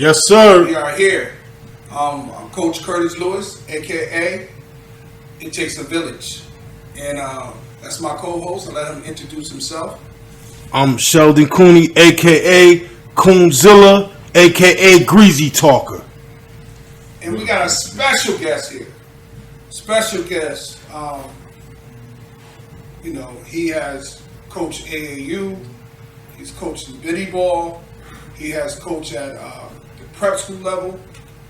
Yes, sir. We are here. I'm Coach Curtis Lewis, a.k.a. It Takes a Village. And that's my co-host. I'll let him introduce himself. I'm Sheldon Cooney, a.k.a. Coonzilla, a.k.a. Greasy Talker. And we got a special guest here. Special guest. He has coached AAU. He's coached in Biddy Ball. He has coached at the prep school level,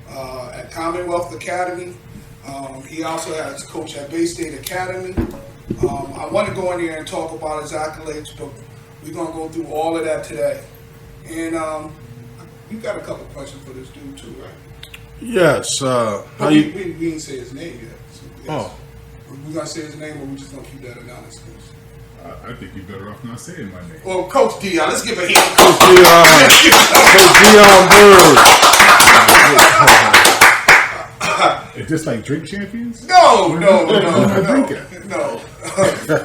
at Commonwealth Academy. He also has coached at Bay State Academy. I want to go in there and talk about his accolades, but we're going to go through all of that today. And you got a couple questions for this dude too, right? Yes. We didn't say his name yet. So yes. Oh. We going to say his name, or we just going to keep that anonymous? I think you're better off not saying my name. Well, Coach Dion, let's give a hand. Coach Dion Bird. Is this like drink champions? No.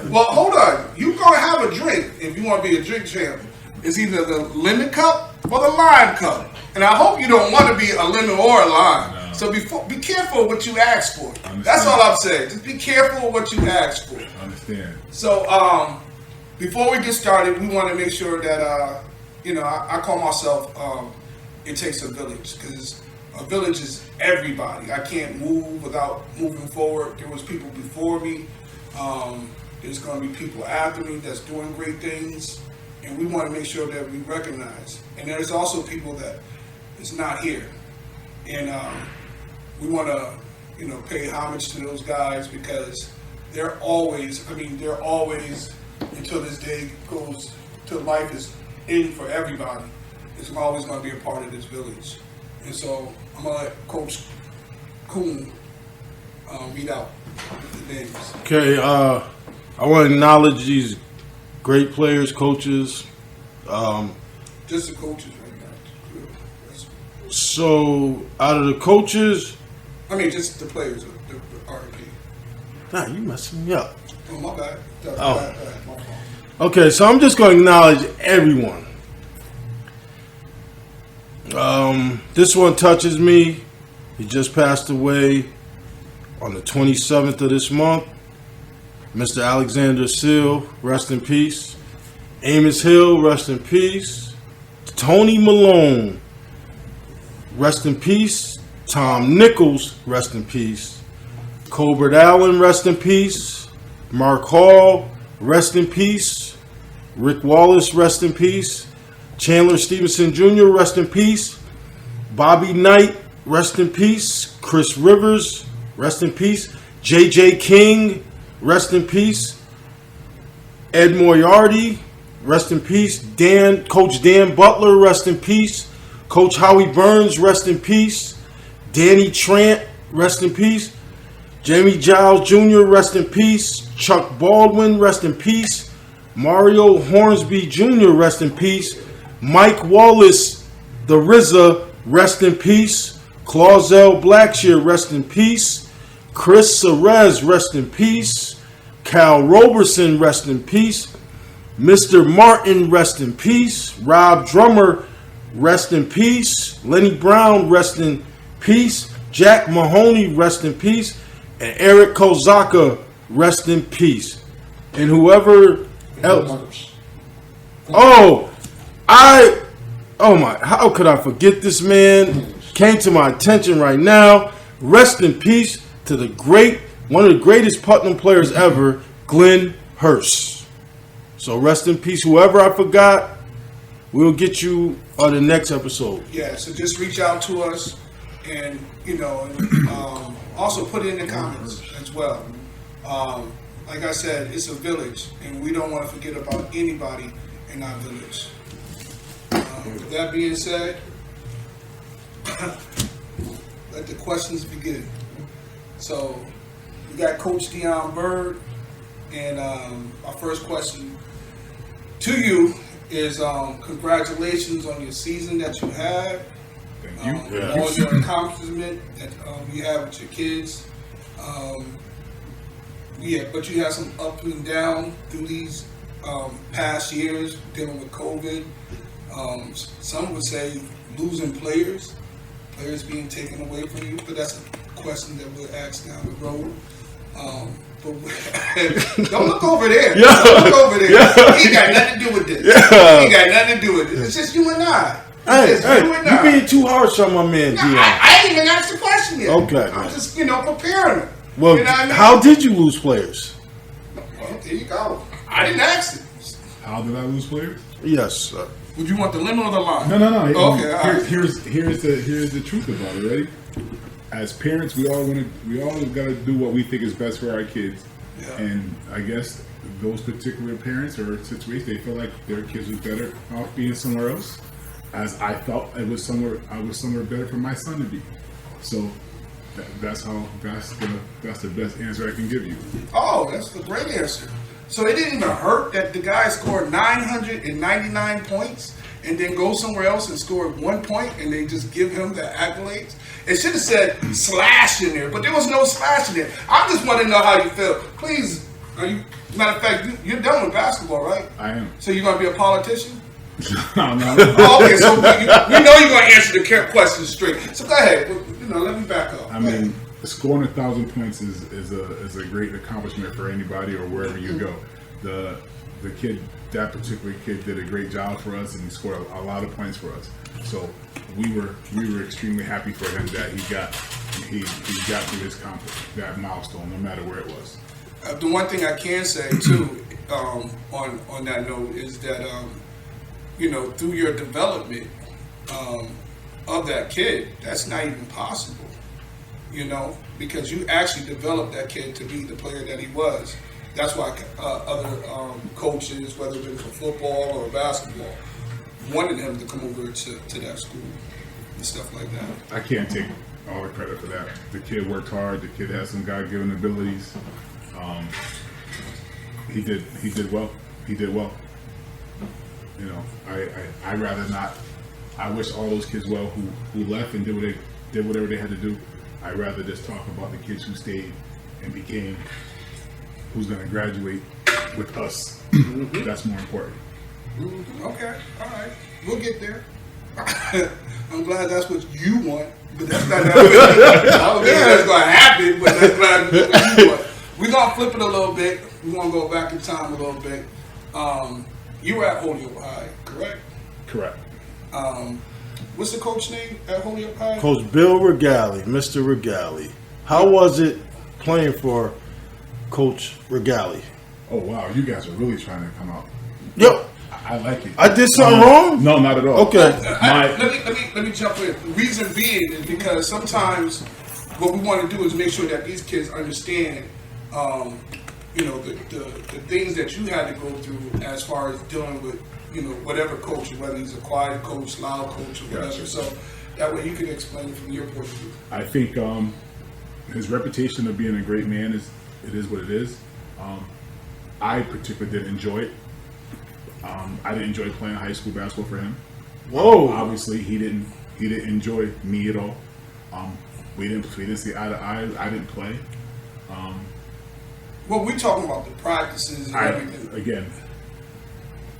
Well, hold on. You're going to have a drink if you want to be a drink champion. It's either the lemon cup or the lime cup. And I hope you don't want to be a lemon or a lime. No. So be careful what you ask for. That's all I'm saying. Just be careful what you ask for. I understand. So before we get started, we want to make sure that, I call myself It Takes a Village, because a village is everybody. I can't move without moving forward. There was people before me. There's going to be people after me that's doing great things. And we want to make sure that we recognize. And there's also people that is not here. And we want to, pay homage to those guys, because they're always, until this day goes, till life is in for everybody, it's always going to be a part of this village. And so I'm going to let Coach Coon read out the names. Okay, I want to acknowledge these great players, coaches. Just the coaches right now. So, out of the coaches... just the players, the R&P. Nah, you messing me up. Oh, my bad. My fault. Okay, so I'm just going to acknowledge everyone. This one touches me. He just passed away on the 27th of this month. Mr. Alexander Seal, rest in peace. Amos Hill, rest in peace. Tony Malone, rest in peace. Tom Nichols, rest in peace. Colbert Allen, rest in peace. Mark Hall, rest in peace. Rick Wallace, rest in peace. Chandler Stevenson Jr., rest in peace. Bobby Knight, rest in peace. Chris Rivers, rest in peace. J.J. King, rest in peace. Ed Moriarty, rest in peace. Coach Dan Butler, rest in peace. Coach Howie Burns, rest in peace. Danny Trant, rest in peace. Jamie Giles Jr., rest in peace. Chuck Baldwin, rest in peace. Mario Hornsby Jr., rest in peace. Mike Wallace, the RZA, rest in peace. Clausel Blackshear, rest in peace. Chris Serez, rest in peace. Cal Roberson, rest in peace. Mr. Martin, rest in peace. Rob Drummer, rest in peace. Lenny Brown, rest in peace. Jack Mahoney, rest in peace. And Eric Kozaka, rest in peace. And whoever else. How could I forget this man? Came to my attention right now. Rest in peace to one of the greatest Putnam players ever, Glenn Hurst. So rest in peace, whoever I forgot. We'll get you on the next episode. Yeah, so just reach out to us, and also put it in the comments as well. Like I said, it's a village, and we don't want to forget about anybody in our village. With that being said, let the questions begin. So we got Coach Dion Bird, and our first question to you is congratulations on your season that you had. Thank you. All your accomplishment that you have with your kids. But you had some up and down through these past years dealing with COVID. Some would say losing players. players being taken away from you, but that's a question that we'll ask down the road. But don't look over there. Yeah. Don't look over there. Yeah. He ain't got nothing to do with this. Yeah. He ain't got nothing to do with this. It's just you and I. It's just you and You being too harsh on my man, No, Dion. I ain't even asked the question yet. Okay. I'm just, preparing him. Well, You know what I mean? how did you lose players? Well, there you go. I didn't ask it. How did I lose players? Yes, sir. Would you want the limit or the line? No. Okay, all right. Here's the truth about it. Ready? As parents, we all gotta do what we think is best for our kids. Yeah. And I guess those particular parents or situations, they feel like their kids was better off being somewhere else. As I felt I was somewhere better for my son to be. So that's the best answer I can give you. Oh, that's a great answer. So it didn't even hurt that the guy scored 999 points and then go somewhere else and score 1 point and they just give him the accolades? It should have said slash in there, but there was no slash in there. I just want to know how you feel. Please, matter of fact, you're done with basketball, right? I am. So you're going to be a politician? No. Oh, okay, so we know you're going to answer the question straight. So go ahead. Let me back up. I mean, scoring 1,000 points is a great accomplishment for anybody or wherever you go. The kid, that particular kid, did a great job for us, and he scored a lot of points for us. So we were extremely happy for him that he got to his that milestone, no matter where it was. The one thing I can say too, on that note, is that through your development of that kid, that's not even possible. Because you actually developed that kid to be the player that he was. That's why other coaches, whether it be for football or basketball, wanted him to come over to that school and stuff like that. I can't take all the credit for that. The kid worked hard. The kid has some God-given abilities. He did well. He did well. I rather not. I wish all those kids well who left and did whatever they had to do. I'd rather just talk about the kids who stayed and became who's going to graduate with us. That's more important. Okay, all right, we'll get there. I'm glad that's what you want, but that's not I don't think that's going to happen, but that's glad that's what you want. We're going to flip it a little bit. We're going to go back in time a little bit. You were at Holyoke High, correct? Correct. What's the coach name at Holyoke High? Coach Bill Regali, Mr. Regali. How was it playing for Coach Regali? Oh wow, you guys are really trying to come out. Yep. I like it. I did something wrong? No, not at all. Okay. Let me jump in. The reason being is because sometimes what we want to do is make sure that these kids understand, the things that you had to go through as far as dealing with, whatever coach, whether he's a quiet coach, loud coach, or whatever. Gotcha. So that way you can explain it from your point of view. I think his reputation of being a great man is what it is. I particularly didn't enjoy it. I didn't enjoy playing high school basketball for him. Whoa. Obviously, he didn't enjoy me at all. We didn't see eye to eye. I didn't play. Well, we're talking about the practices and everything. Again,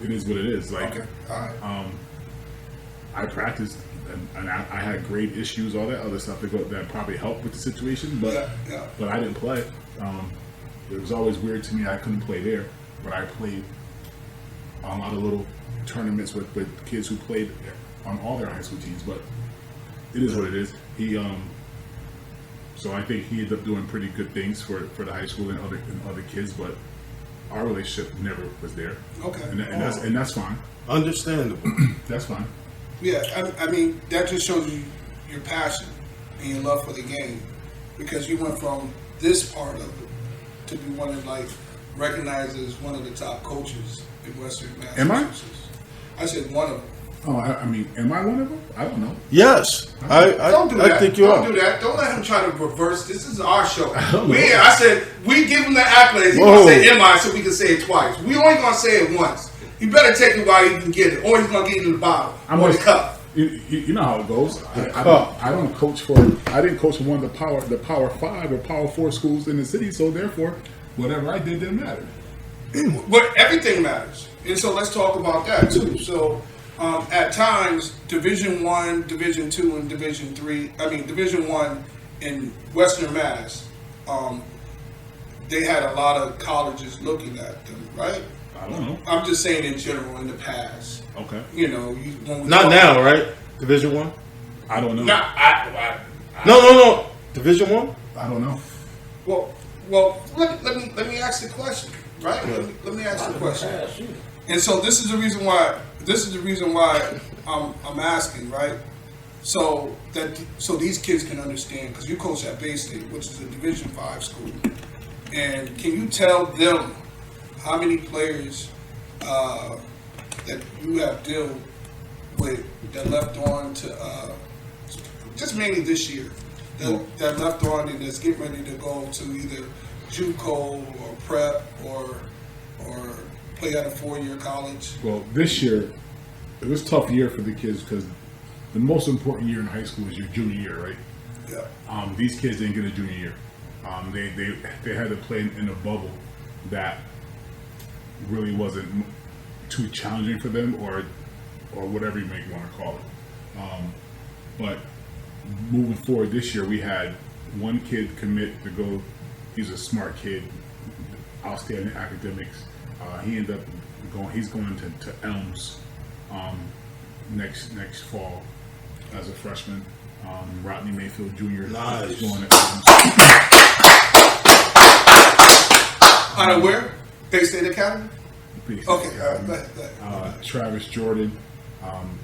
it is what it is. Like, Okay, all right. I practiced and I had great issues, all that other stuff that probably helped with the situation, but Yeah. but I didn't play. It was always weird to me I couldn't play there, but I played a lot of little tournaments with kids who played on all their high school teams. But it is what it is. So I think he ended up doing pretty good things for the high school and other kids, but our relationship never was there. Okay. And that's fine. Understandable. That's fine. Yeah, I mean, that just shows you your passion and your love for the game, because you went from this part of it to be one of, recognized as one of the top coaches in Western Am I? Massachusetts. I said one of them. Oh, I mean, am I one of them? I don't know. Yes. Don't do that. I think you Don't are. do that. Don't let him try to reverse. This is our show. don't know. I said we give him the accolades. He's Whoa. gonna say "Am I?" so we can say it twice. We only gonna say it once. You better take it while you can get it, or he's gonna get it in the bottle or the cup. You know how it goes. I don't coach for. I didn't coach for one of the Power 5 or Power 4 schools in the city. So therefore, whatever I did didn't matter. But everything matters, and so let's talk about that too. So, At times, Division I, Division II, and Division III. I mean, Division I in Western Mass. They had a lot of colleges looking at them, right? I don't know. I'm just saying in general in the past. Okay. You know, when we Not talk- now, right? Division One? I don't know. Nah, I- No. Division One? I don't know. Well, let me ask the question, right? Let me ask the question. And so this is the reason why. This is the reason why I'm asking, right? So these kids can understand, because you coach at Bay State, which is a Division V school, and can you tell them how many players that you have dealt with that left on to just mainly this year that left on and that's getting ready to go to either JUCO or prep or play at a 4-year college? Well, this year, it was a tough year for the kids because the most important year in high school is your junior year, right? Yeah. These kids didn't get a junior year. They had to play in a bubble that really wasn't too challenging for them, or whatever you may want to call it. But moving forward this year, we had one kid commit to go. He's a smart kid, outstanding academics. He ended up going. He's going to Elms next fall as a freshman. Rodney Mayfield Jr. Nice. is going to Elms. Out of where? Bay State Academy? Basically. Okay, all right, go ahead. Travis Jordan,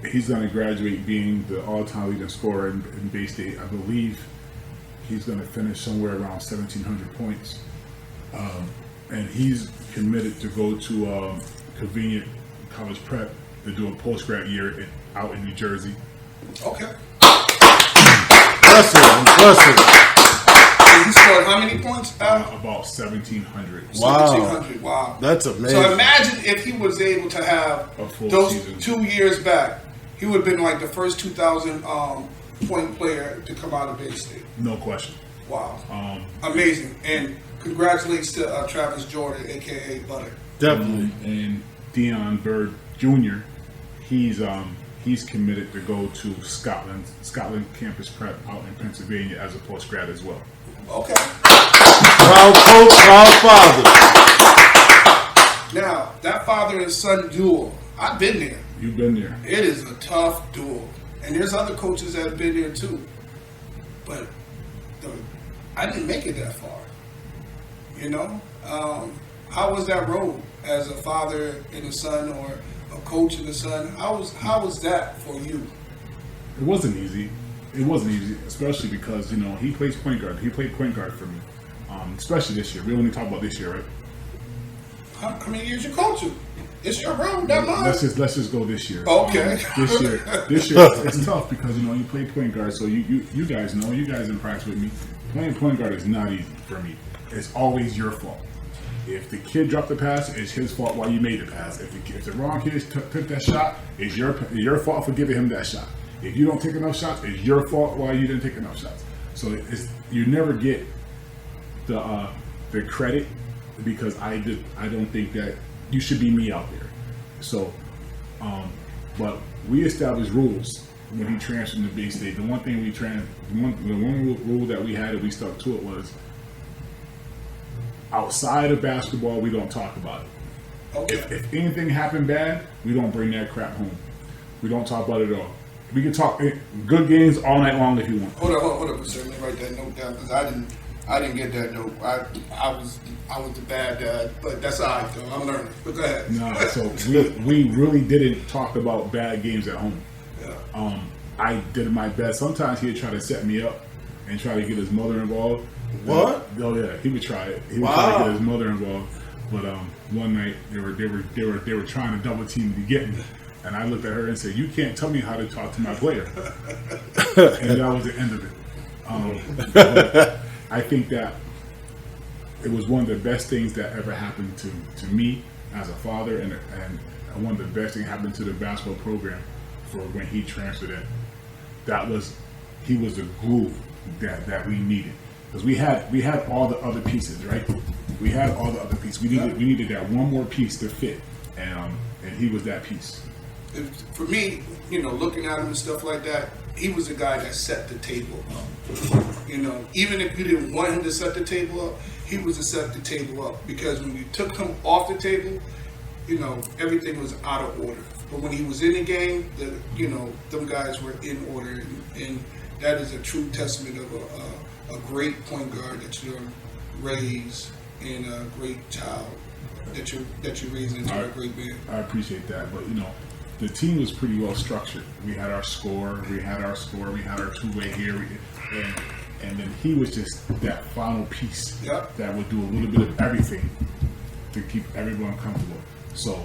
he's going to graduate being the all-time leading scorer in Bay State. I believe he's going to finish somewhere around 1,700 points. And he's committed to go to Convenient College Prep to do a post-grad year out in New Jersey. Okay. Impressive. And he scored how many points? About 1,700. Wow. 1,700. Wow. That's amazing. So imagine if he was able to have A full those season. 2 years back. He would have been like the first 2,000 point player to come out of Bay State. No question. Wow. Amazing. And congratulations to Travis Jordan, a.k.a. Butter. Definitely. And Deion Bird Jr., he's committed to go to Scotland Campus Prep out in Pennsylvania as a post-grad as well. Okay. Proud coach, proud father. Now, that father and son duel, I've been there. You've been there. It is a tough duel. And there's other coaches that have been there too. But I didn't make it that far. You know? How was that road as a father and a son, or a coach and a son? How was that for you? It wasn't easy. It wasn't easy, especially because, he plays point guard. He played point guard for me, especially this year. We only talk about this year, right? How many years you coaching? It's your road, that mine. Let's just go this year. Okay. This year, it's tough because you play point guard. So you guys know, you guys in practice with me. Playing point guard is not easy for me. It's always your fault. If the kid dropped the pass, it's his fault why you made the pass. If the wrong kid took that shot, it's your fault for giving him that shot. If you don't take enough shots, it's your fault why you didn't take enough shots. So you never get the credit, because I don't think that you should be me out there. So, but we established rules when he transferred to Bay State. The one thing the one rule that we had, and we stuck to it, was outside of basketball, we don't talk about it. Okay. If anything happened bad, we don't bring that crap home. We don't talk about it at all. We can talk good games all night long if you want. Hold up, sir. Let me write that note down, because I didn't get that note. I was the bad dad, but that's all right though. I'm learning. But go ahead. No, so we really didn't talk about bad games at home. Yeah. I did my best. Sometimes he'd try to set me up and try to get his mother involved. What? Oh yeah, he would try it. He would Wow. try to get his mother involved. But one night they were trying to double team to get me, and I looked at her and said, "You can't tell me how to talk to my player." And that was the end of it. But I think that it was one of the best things that ever happened to me as a father, and one of the best things happened to the basketball program for when he transferred in. He was the glue that we needed, because we had all the other pieces, right? We had all the other pieces. We needed that one more piece to fit, and he was that piece. for me, looking at him and stuff like that, he was the guy that set the table up. Even if you didn't want him to set the table up, he was to set the table up, because when you took him off the table, everything was out of order. But when he was in the game, them guys were in order, and that is a true testament of a great point guard that you're raised, and a great child that you're raising into a great man. I appreciate that, but the team was pretty well structured. We had our score, we had our two-way here, and then he was just that final piece that would do a little bit of everything to keep everyone comfortable. So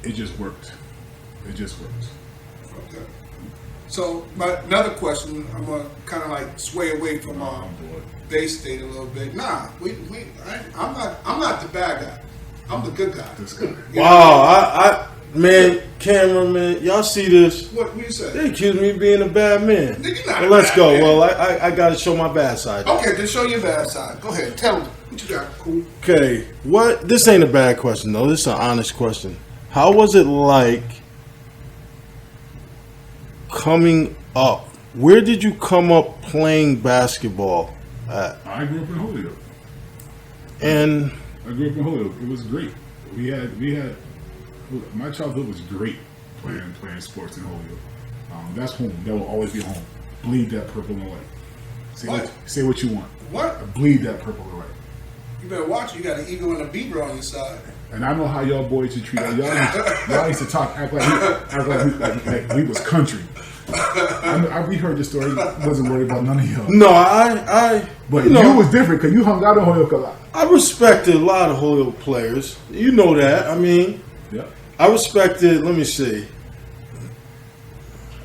it just worked. It just works. Okay. So another question, I'm gonna kind of like sway away from Bay State a little bit. Nah, I'm not the bad guy. I'm the good guy. This guy. Wow, man, cameraman, y'all see this? What you say? They accuse me of being a bad man. Nigga, not Well, a let's bad go. man. Well, I got to show my bad side. Okay, then show your bad side. Go ahead, tell them what you got. Cool. Okay, what? This ain't a bad question though. This is an honest question. How was it like coming up? Where did you come up playing basketball at? I grew up in Holyoke. And I grew up in Holyoke. It was great. We had my childhood was great playing sports in Holyoke. That's home. That will always be home. Bleed that purple and white. Say what you want. What? Bleed that purple and white. You better watch. You got an eagle and a beaver on your side. And I know how y'all boys should treat us. Y'all used to talk, act like we was country. We heard the story. Wasn't worried about none of y'all. no, But you was different because you hung out in Holyoke a lot. I respected a lot of Holyoke players. You know that. I mean, Yeah. I respected. Let me see.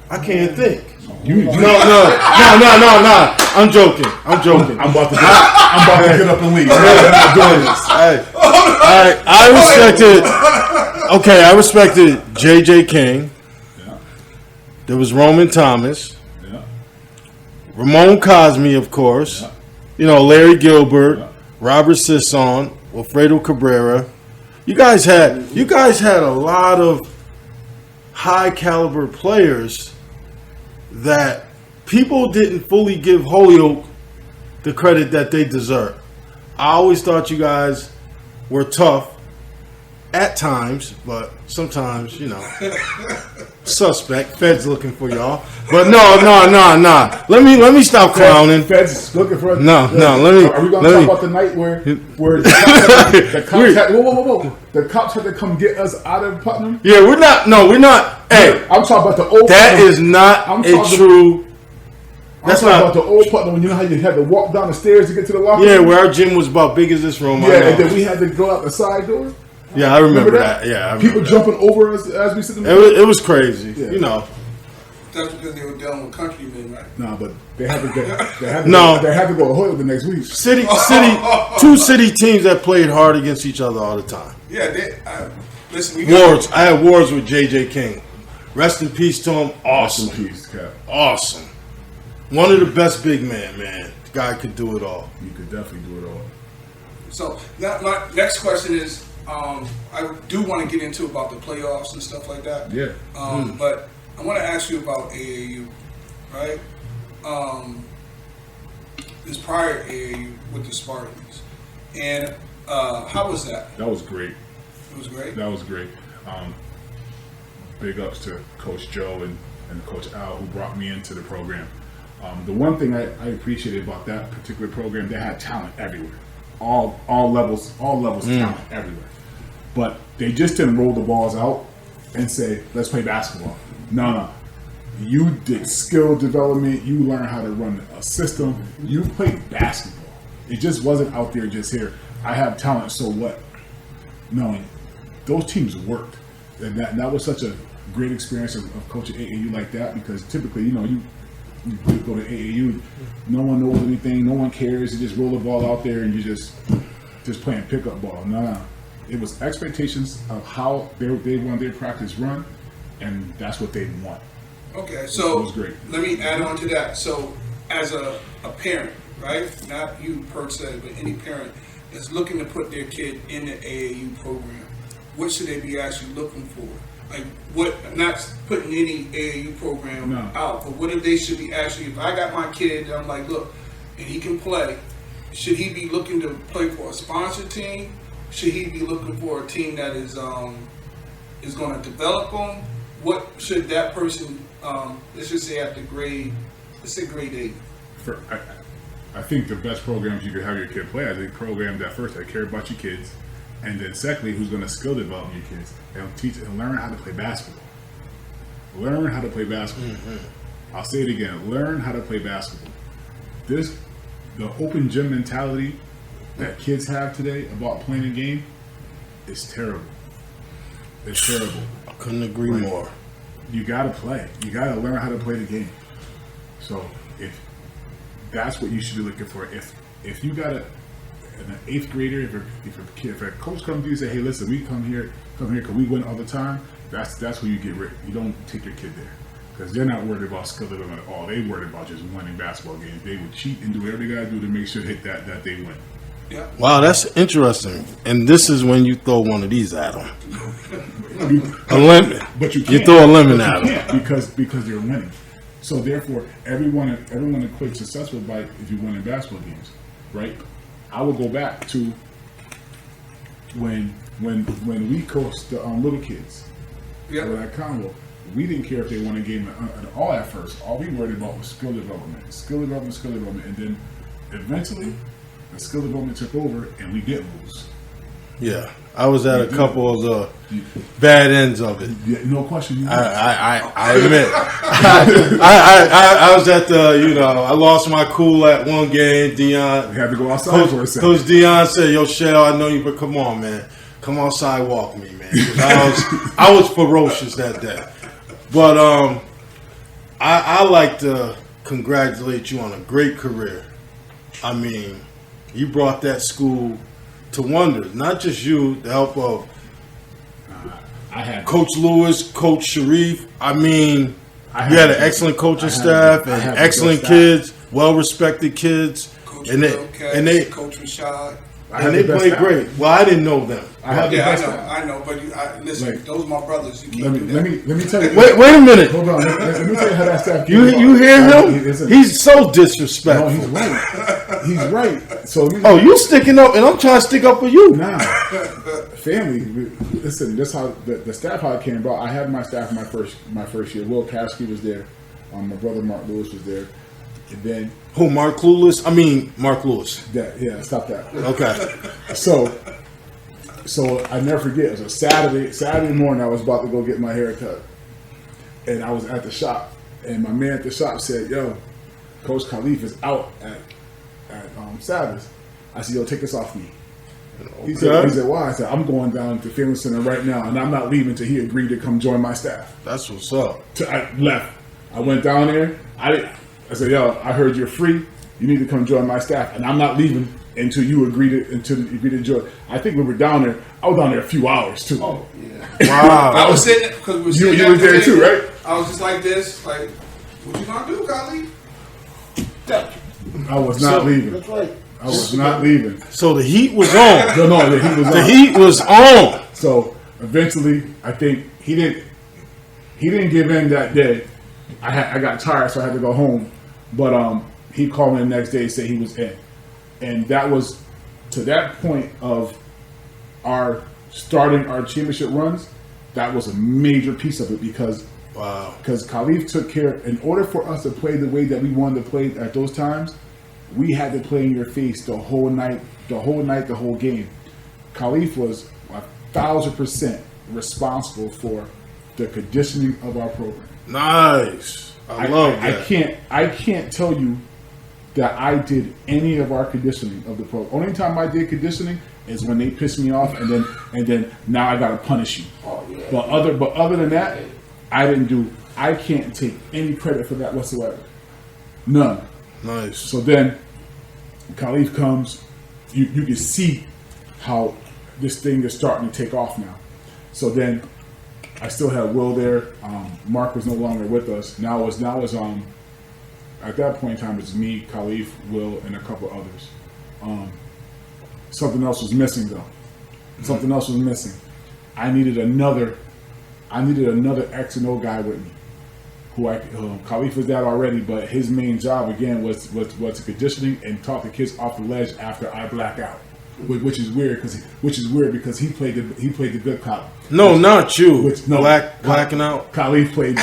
I can't think. No. I'm joking. I'm about to get up and leave. I'm not doing this. I respected. Okay, I respected J.J. King. Yeah. There was Roman Thomas, Yeah. Ramon Cosme, of course. Yeah. Larry Gilbert, Yeah. Robert Sisson, Wilfredo Cabrera. You guys had a lot of high caliber players that people didn't fully give Holyoke the credit that they deserve. I always thought you guys were tough at times, but sometimes, suspect. Feds looking for y'all. But no. Let me stop clowning. Feds looking for us. No, let me. Are we going to talk about the night where the cops had, whoa. The cops had to come get us out of Putnam? Yeah, we're not. No, we're not. Hey, I'm talking about the old that Putnam. is not I'm a talking- true. I'm That's talking not. about the old Putnam. You know how you had to walk down the stairs to get to the locker Yeah, room? where our gym was about big as this room. I Yeah, know. and then we had to go out the side door. Yeah, I remember that. Yeah, I remember People that. jumping over us as we sit in the It was crazy. Yeah. That's because they were dealing with countrymen, right? Nah, but they had to No. they had to go to Hoyle the next week. Two city teams that played hard against each other all the time. Yeah, listen. We got, Wars. I had wars with J.J. King. Rest in peace to him. Awesome. Peace, Cap. Awesome. One of the best big man. The guy could do it all. You could definitely do it all. So now my next question is, I do want to get into about the playoffs and stuff like that. Yeah. But I want to ask you about AAU, right? This prior AAU with the Spartans, and how was that? That was great. It was great. That was great. Big ups to Coach Joe and Coach Al who brought me into the program. The one thing I appreciated about that particular program, they had talent everywhere. All levels talent everywhere. But they just didn't roll the balls out and say, let's play basketball. No. You did skill development. You learned how to run a system. You played basketball. It just wasn't out there just here. I have talent, so what? No, those teams worked. And that was such a great experience of coaching AAU like that, because typically, you go to AAU, no one knows anything, no one cares. You just roll the ball out there and you just playing pickup ball. No. It was expectations of how they want their practice run, and that's what they want. Okay, so It was great. let me add on to that. So as a parent, right? Not you per se, but any parent that's looking to put their kid in the AAU program, what should they be actually looking for Like what? Not putting any AAU program No. out, but what if they should be actually? If I got my kid, I'm like, look, and he can play. Should he be looking to play for a sponsor team? Should he be looking for a team that is going to develop him? What should that person? Let's just say after grade, let's say grade 8. I think the best programs you could have your kid play are the program that first that care about your kids, and then secondly, who's going to skill develop your kids and teach and learn how to play basketball. Learn how to play basketball. I'll say it again. Learn how to play basketball. The open gym mentality that kids have today about playing a game is terrible. It's terrible. I couldn't agree more. You gotta play. You gotta learn how to play the game. So if that's what you should be looking for, if you got an 8th grader, if a coach comes to you and say, hey, listen, we come here because we win all the time, that's who you get rid. You don't take your kid there because they're not worried about skill development at all. They worried about just winning basketball games. They would cheat and do whatever they gotta do to make sure that they win. Yeah. Wow, that's interesting. And this is when you throw one of these at them. A lemon. But you You can't. throw a lemon But at you 'em. can't because they're winning. So therefore, everyone equates successful by if you win in basketball games, right? I will go back to when we coached the little kids. Yeah. Or at Congo, we didn't care if they won a game at all at first. All we worried about was skill development, and then eventually the skill development took over, and we did lose. Yeah, I was at a couple of the bad ends of it. Yeah, no question. You I admit, I was at the, I lost my cool at one game. Dion, had to go outside for a second. Coach Dion said, "Yo, Shell, I know you, but come on, man, come outside, walk me, man." 'Cause I was ferocious that day. But I like to congratulate you on a great career. I mean, you brought that school to wonders. Not just you, the help of I had Coach Lewis, Coach Sharif. I mean, I you had an had- excellent coaching I had- staff I and had the excellent best staff. kids, well-respected kids, Coach and they Will Cash, and they Coach Rashad. I had and they the best played staff. great. Well, I didn't know them. I had the Yeah, best I know, staff. I know, but listen, Like- those are my brothers. You Let can't me do that. let me tell you. Wait a minute. Hold on. Let me tell you how that staff. You came you about. hear him? Listen, He's so no, disrespectful. he's right. He's right. So Oh, you sticking up, and I'm trying to stick up for you. nah, family. Listen, this how the staff how it came about. I had my staff my first year. Will Kasky was there. My brother Mark Lewis was there. And then Who? Mark Lewis? I mean, Mark Lewis. stop that. Okay. So I never forget. It was a Saturday morning. I was about to go get my hair cut, and I was at the shop, and my man at the shop said, "Yo, Coach Khalif is out at Sabbath." I said, "Yo, take this off me." He said, "Why?" I said, "I'm going down to Family Center right now, and I'm not leaving until he agreed to come join my staff." That's what's up. I left. I went down there. I said, "Yo, I heard you're free. You need to come join my staff, and I'm not leaving until you agree to join." I think we were down there. I was down there a few hours too. Oh, yeah. Wow. I was sitting because we were sitting You at was the there too, table. right? I was just like this, like, what you gonna do, Khalif? I was not leaving. That's right. I was not leaving. So the heat was on. No, the heat was The on. heat was on. So eventually, I think he didn't give in that day. I got tired, so I had to go home. But he called me the next day and said he was in, and that was to that point of our starting our championship runs. That was a major piece of it because Wow. Khalif took care. In order for us to play the way that we wanted to play at those times, we had to play in your face the whole night, the whole game. Khalif was 1,000% responsible for the conditioning of our program. Nice. I love that. I can't tell you that I did any of our conditioning of the program. Only time I did conditioning is when they pissed me off, and then now I gotta punish you. Oh, yeah. But other than that, I didn't do. I can't take any credit for that whatsoever. None. Nice. So then, Khalif comes. You can see how this thing is starting to take off now. So then, I still had Will there. Mark was no longer with us. Now it was at that point in time it's me, Khalif, Will, and a couple others. Something else was missing though. Something else was missing. I needed another I needed another X and O guy with me. Khalif was that already, but his main job again was conditioning and talk the kids off the ledge after I black out, which is weird because he played the good cop. No, not you. No, blacking out. Khalif played.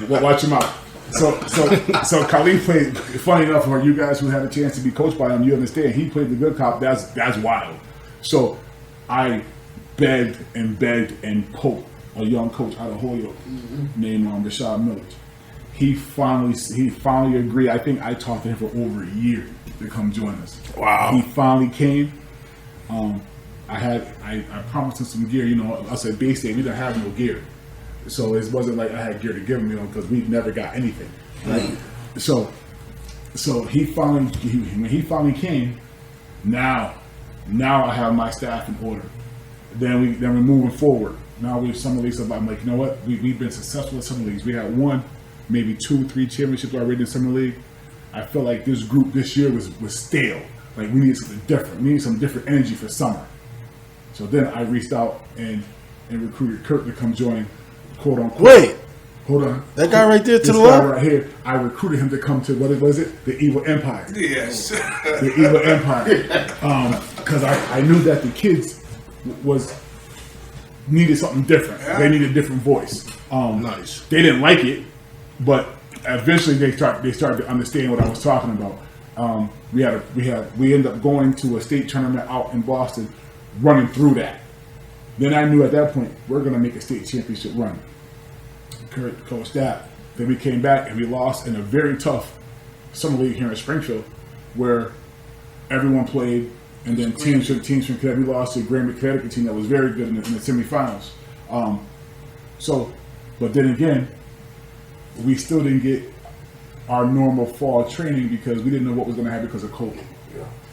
Watch him out. So Khalif played. Funny enough, for you guys who had a chance to be coached by him, you understand he played the good cop. That's wild. So I begged and poked a young coach out of Holyoke named Rashad Millage. He finally agreed. I think I talked to him for over a year to come join us. Wow. He finally came. I promised him some gear. I said Bay State, we didn't have no gear, so it wasn't like I had gear to give him, because we never got anything. Right? So he finally when he finally came. Now I have my staff in order. Then we're moving forward. Now we have summer leagues. I'm like, you know what? We've been successful in summer leagues. We had 1, maybe 2, 3 championships already in summer league. I felt like this group this year was stale. Like we needed something different. We needed some different energy for summer. So then I reached out and recruited Kurt to come join, quote unquote. Wait, hold on. That guy right there to This the guy left? right here. I recruited him to come to what was it? The Evil Empire. Yes. The Evil Empire. Because I knew that the kids needed something different. Yeah. They needed a different voice. Nice. They didn't like it, but eventually they started to understand what I was talking about. We ended up going to a state tournament out in Boston, running through that. Then I knew at that point we're going to make a state championship run. Kurt coached that. Then we came back and we lost in a very tough summer league here in Springfield, where everyone played. And then teams from Connecticut, we lost to a Grambling, Connecticut team that was very good in the semifinals. But then again, we still didn't get our normal fall training because we didn't know what was going to happen because of COVID.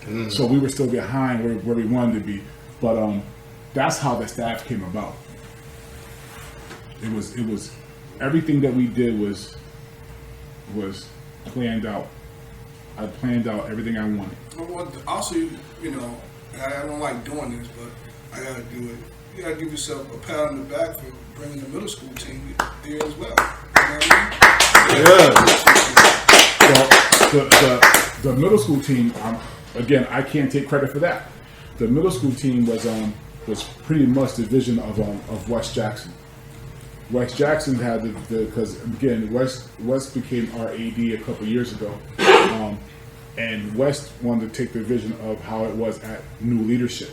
Yeah. So we were still behind where we wanted to be. But that's how the staff came about. It was everything that we did was planned out. I planned out everything I wanted. Well, also, I don't like doing this, but I gotta do it. You gotta give yourself a pat on the back for bringing the middle school team there as well. You know what I mean? The middle school team, again, I can't take credit for that. The middle school team was pretty much the vision of West Jackson. West Jackson had because again West became our AD a couple years ago, and West wanted to take the vision of how it was at New Leadership.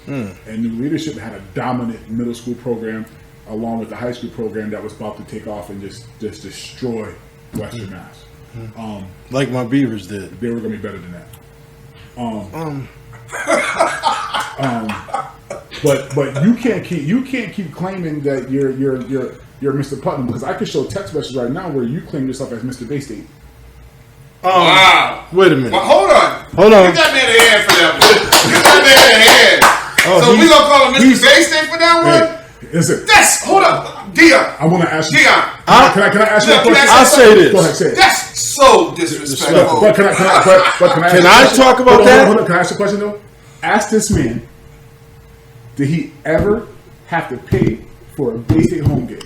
And New Leadership had a dominant middle school program, along with the high school program that was about to take off and just destroy Western Mass. Like my Beavers did. They were going to be better than that. But you can't keep claiming that you're Mr. Putnam, because I could show text messages right now where you claim yourself as Mr. Bay State. Wow. Wait a minute. Well, hold on. Hold Give that man a hand for that one. Give that man a hand. So we gonna call him Mr. Bay State for that one? Hey, listen. Hold up, Dion. I want to ask you. Dion. Can I ask you a question? I'll say this. Go ahead, say it. That's so disrespectful. But can I Can I talk about that? Hold on. Can I ask you a question though? Ask this man, did he ever have to pay for a Bay State home game?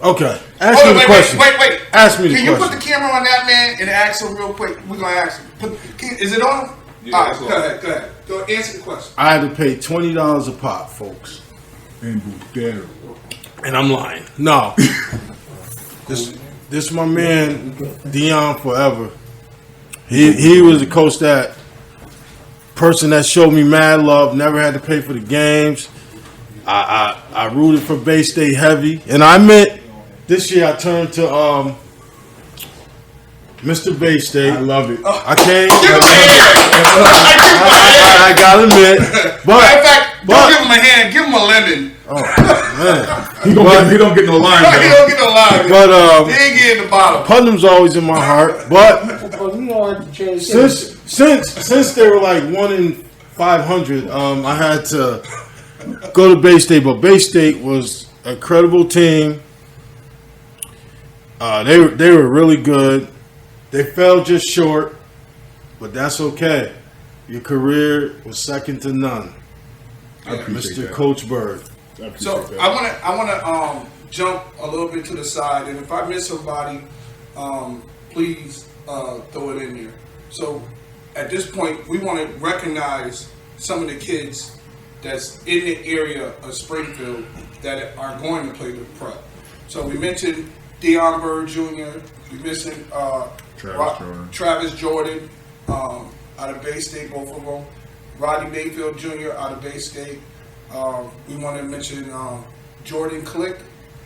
Okay. Ask me the question. Wait. Ask me the question. Can you put question. the camera on that man and ask him real quick? We're going to ask him. Is it on? Yeah, All right, it's go on. ahead. Go answer the question. I had to pay $20 a pop, folks. And Boudero. And I'm lying. No. This my man, Dion Forever. He was the coach that person that showed me mad love, never had to pay for the games. I rooted for Bay State heavy. And I meant this year I turned to Mr. Bay State. I love it. I came. Give him a hand. I gotta admit. But, Matter of fact, don't give him a hand. Give him a lemon. He don't get no line. He don't get no line. But He ain't getting the bottom. Putnam's always in my heart. But You don't have to change since they were like 1 in 500, I had to go to Bay State. But Bay State was a credible team. They were really good. They fell just short, but that's okay. Your career was second to none. I appreciate Mr. that. Coach Bird. appreciate So that. I wanna jump a little bit to the side, and if I miss somebody, please throw it in there. So at this point, we want to recognize some of the kids that's in the area of Springfield that are going to play the prep. So we mentioned Deion Bird Jr. We mentioned Travis Jordan out of Bay State, both of them. Rodney Mayfield Jr. out of Bay State. We want to mention Jordan Click,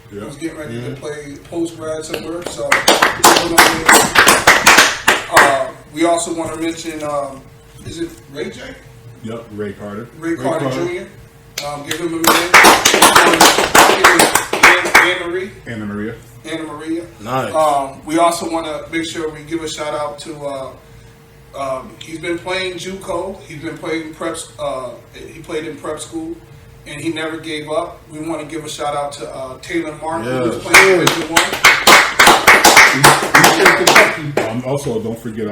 who's getting ready to play post grad somewhere. So we also want to mention, is it Ray J? Yep, Ray Carter. Ray Carter Jr. Give him a minute. Anna Maria. Nice. We also want to make sure we give a shout out to. He's been playing JUCO. He's been playing preps. He played in prep school, and he never gave up. We want to give a shout out to Taylor Martin, who's playing Division I. Also, don't forget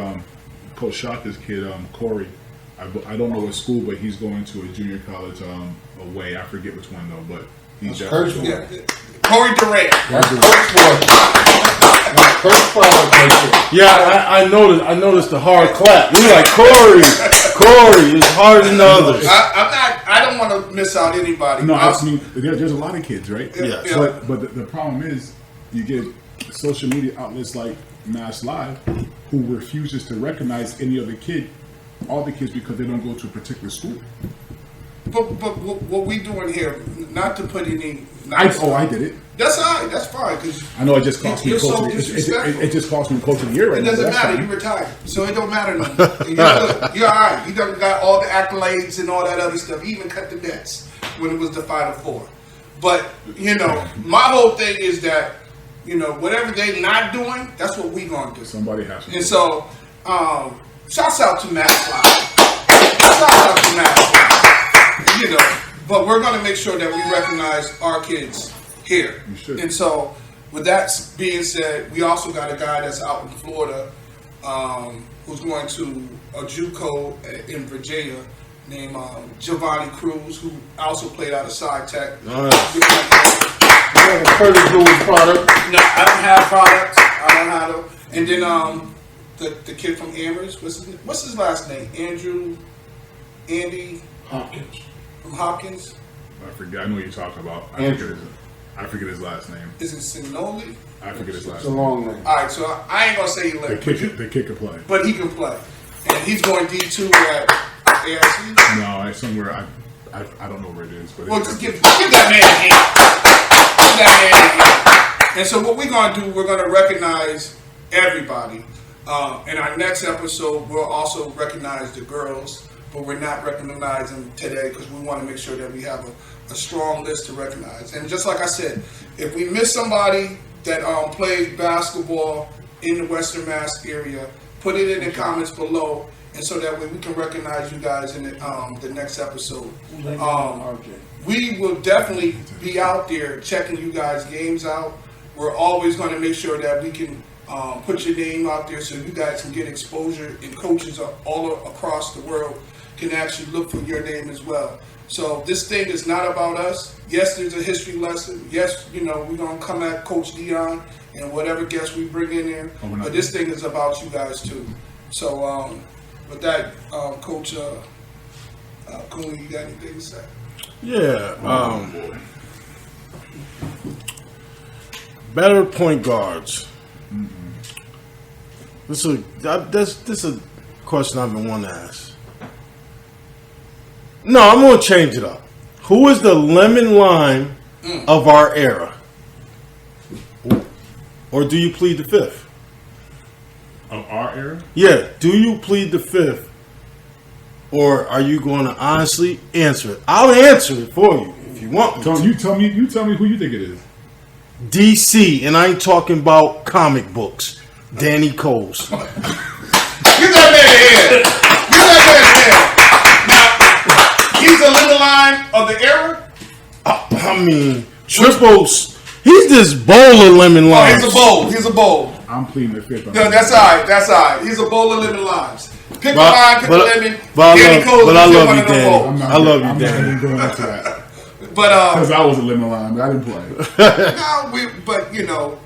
Coach Shaka's kid, Corey. I don't know what school, but he's going to a junior college away. I forget which one though, but he's definitely Yeah, Corey Durant. Yeah, I noticed the hard clap. We like Corey is harder than others. I don't want to miss out anybody. No, I mean there's a lot of kids, right? Yeah. But the problem is you get social media outlets like Mass Live who refuses to recognize any other kid, all the kids, because they don't go to a particular school. But what we doing here, not to put any. I did it. That's all right. That's fine. Cause I know it just cost me you're coach so of the, disrespectful. it just cost me coach of the year right It now. doesn't but that's matter. fine. You retired, so it don't matter. No more. You're good. You're all right. You done got all the accolades and all that other stuff. You even cut the nets when it was the Final Four. But my whole thing is that whatever they not doing, that's what we gonna do. Somebody has to. And so, shouts out to Matt Fly. Shouts out to Matt Fly. But we're gonna make sure that we recognize our kids here. You should. And so, with that being said, we also got a guy that's out in Florida who's going to a JUCO in Virginia named Giovanni Cruz, who also played out of SciTech. Nice. You have a Purdue product? No, I don't have products. I don't have them. And then the kid from Amherst, what's his last name? Andy Hopkins. From Hopkins. I forget. I know what you're talking about. I forget his last name. Is it Signoli? I forget his last It's a name. long name. All right, so I ain't gonna say he left, The kicker play. but he can play, and he's going D2 at ASC. No, it's somewhere. I don't know where it is, but Well, just give that man a hand. Give that man a hand. And so what we're gonna do, we're gonna recognize everybody. In our next episode, we'll also recognize the girls, but we're not recognizing today because we want to make sure that we have a strong list to recognize. And just like I said, if we miss somebody that played basketball in the Western Mass area, put it in the comments below, and so that way we can recognize you guys in the next episode. We will definitely be out there checking you guys' games out. We're always going to make sure that we can put your name out there so you guys can get exposure, and coaches all across the world can actually look for your name as well. So this thing is not about us. Yes, there's a history lesson. Yes, we're going to come at Coach Deion and whatever guests we bring in there. But this thing is about you guys too. So with that, Coach Cooney, you got anything to say? Yeah. Better point guards. This is a question I've been wanting to ask. No, I'm going to change it up. Who is the lemon lime of our era? Or do you plead the fifth? Of our era? Yeah, do you plead the fifth? Or are you going to honestly answer it? I'll answer it for you if you want me to. You tell me who you think it is. DC, and I ain't talking about comic books. Danny Coles. Get that man a hand. Get that man a hand. Now, he's a little line of the era. I mean, triples. He's this bowl of lemon Oh, limes. he's a bowl. I'm pleading the fifth. No, that's all right. He's a bowl of lemon limes. Pick a line, pick a lemon. But Danny Coles I is love one you, of them Danny. bowls. I love you, I'm Danny. not even going into that. Because I was a lemon line, but I didn't play. But you know,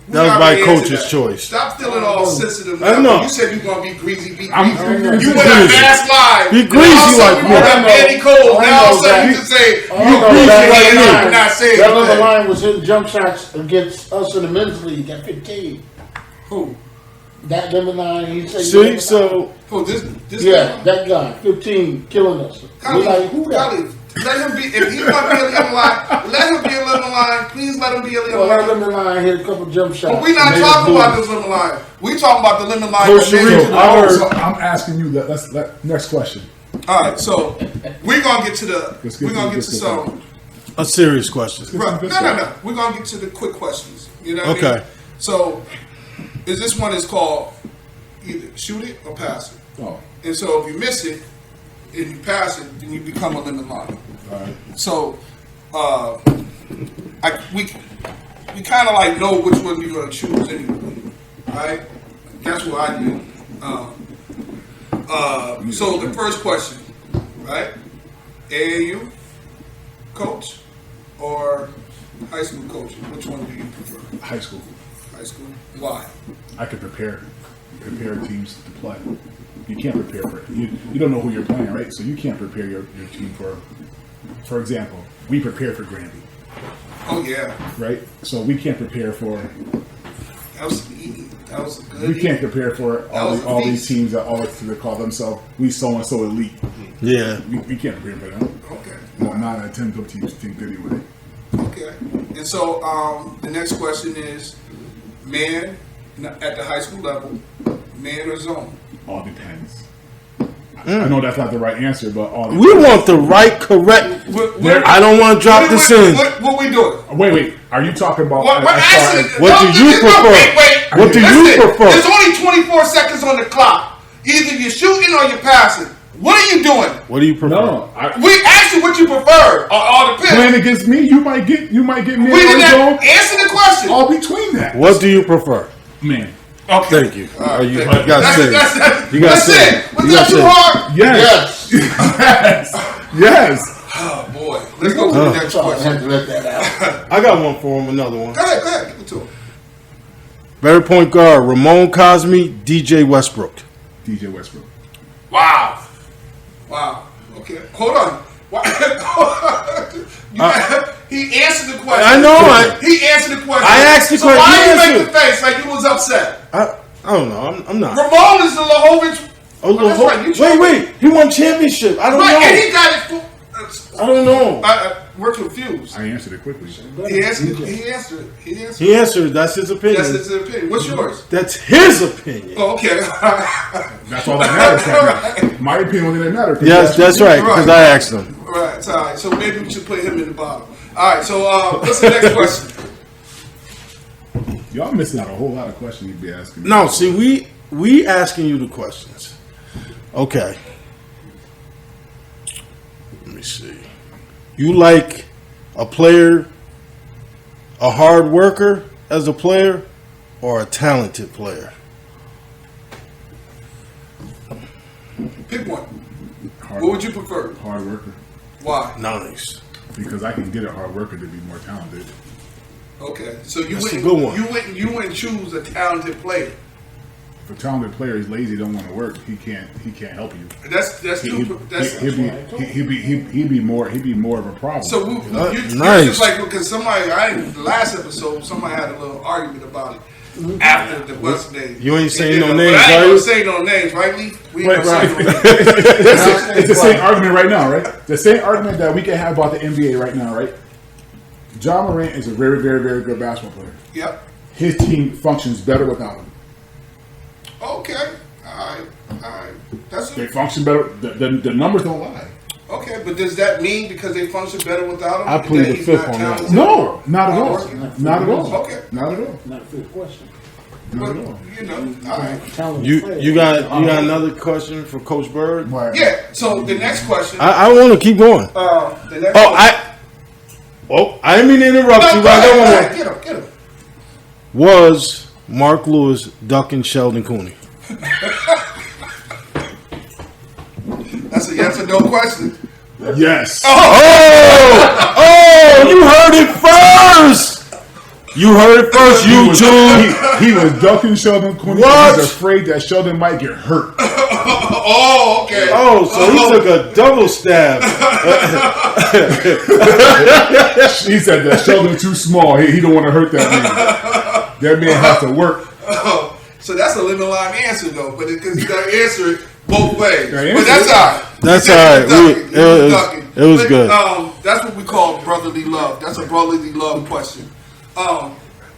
we That was already my answered coach's that. choice. Stop feeling all sensitive. I Now. know. You said you're gonna be greasy, be I'm greasy. You greasy. went on fast live. Be Then greasy all of a sudden like we me. went on Danny Cole. I Now all of a know sudden you that. can say Oh, you no, greasy that like line. me. Not saying That other anything. line was hitting jump shots against us in the men's league at 15. Who? That lemon line, he said. See, so Who? This Yeah, guy? that guy, 15, killing us. We like, who that? Golly, let him be. If he's gonna be a lemon line, let him be a lemon line. Please let him be a Well, lemon that line. lemon line hit a couple jump shots. But we're not Made talking us about lose. this lemon line. We talking about the lemon line. Coach that made Sharif, it to the I heard- Olympics. So I'm asking you that. Next question. All right, so we're gonna get to the. Let's get We're gonna to get to this some. a serious question. Right. No. We're gonna get to the quick questions. You know what I Okay. mean? So, this one is called either shoot it or pass it. Oh, And so if you miss it and you pass it, then you become a lemon line. all right. So, we kind of like know which one you're gonna choose anyway, right? That's what I do. So the first question, right? AAU coach or high school coach? Which one do you prefer? High school. High school. Why? I could prepare teams to play. You can't prepare for it. You don't know who you're playing, right? So you can't prepare your team for example, we prepare for Granby, Oh yeah, right? So we can't prepare for that was easy. That was a good. we can't prepare for was all these feast. teams that always call themselves we so and so elite. Yeah. We can't prepare for them. Okay. No, not a 10 club teams think anyway. Okay. And so the next question is, man at the high school level, man or zone? All depends. I know that's not the right answer, but all We want the right, correct. I don't want to drop this in. What we doing? Wait. Are you talking about What, as far as What do you prefer? Wait. What do you Listen, prefer? There's only 24 seconds on the clock. Either you're shooting or you're passing. What are you doing? What do you prefer? no? We asked you what you prefer. All the Playing pins. against me, you might get me We on didn't zone. answer the question. All between that. What do you prefer? Man. Okay. Thank you. All right, You thank got That's saved. it. You got That's saved. it. Was You that got too saved. hard? Yes. Yes. Yes. Oh boy. Let's go to the next So I question. had to let that out. I got one for him. Another one. Go ahead. Give it to him. Better point guard: Ramon Cosme, DJ Westbrook. DJ Westbrook. Wow. Okay. Hold on. He answered the question. I know, He answered the question. I asked the so question. why He you make answered. the face like you was upset? I don't know. I'm not. Ramon is the Lahovich. Oh, that's right, you wait. He won championship. I don't Right, and he know. got it. I don't know. We're confused. I answered it quickly. He answered. He answered. That's his opinion. That's his opinion. What's yours? That's his opinion. Oh, okay. That's all that matters right now. My opinion didn't matter. 'cause Yes, that's right. Because I asked him. Right, it's all right. So maybe we should put him in the bottom. All right. So what's the next question? Y'all missing out a whole lot of questions you'd be asking me. No, see, we asking you the questions. Okay. Let me see. You like a player, a hard worker as a player, or a talented player? Pick one. Hard, What would you prefer? hard worker. Why? Nice. Because I can get a hard worker to be more talented. Okay. So you That's a wouldn't. good one. You wouldn't choose a talented player. If a talented player is lazy, don't want to work, he can't help you. That's too. That's He'd be more of a problem. so. Nice. Just like because somebody, the last episode, somebody had a little argument about it after the West Day. You ain't saying And no then, names, but I ain't are gonna you? say no names, right, Lee? We ain't Right, gonna say right. no names. It's the same argument right now, right? The same argument that we can have about the NBA right now, right? John Morant is a very, very, very good basketball player. Yep. His team functions better without him. Okay. All right. That's They it. function better. The numbers don't lie. Okay, but does that mean because they function better without him? I plead that the he's fifth not on that. talented? No, not at all. Hardworking? Not at all. Okay. Not at all. Not a good question. Not But, at all. you know, all right. Talented player. You got another question for Coach Bird? Yeah. So the next question. I want to keep going. The next I didn't mean to interrupt No, you. go But I got one ahead. more. Get him. Was Mark Lewis ducking Sheldon Cooney? That's a yes or no question. Yes. Oh! You heard it first, YouTube. He was ducking Sheldon Cooney. What? He's afraid that Sheldon might get hurt. Oh, okay. Oh, so he took a double stab. He said that Sheldon's too small. He don't want to hurt that man. That man has to work. Oh, so that's a lemon lime answer though, but because you got to answer it both ways. Gotta But answer that's it. all right. That's He said all right. he was We- ducking. it was But, good. That's what we call brotherly love. That's a brotherly love question.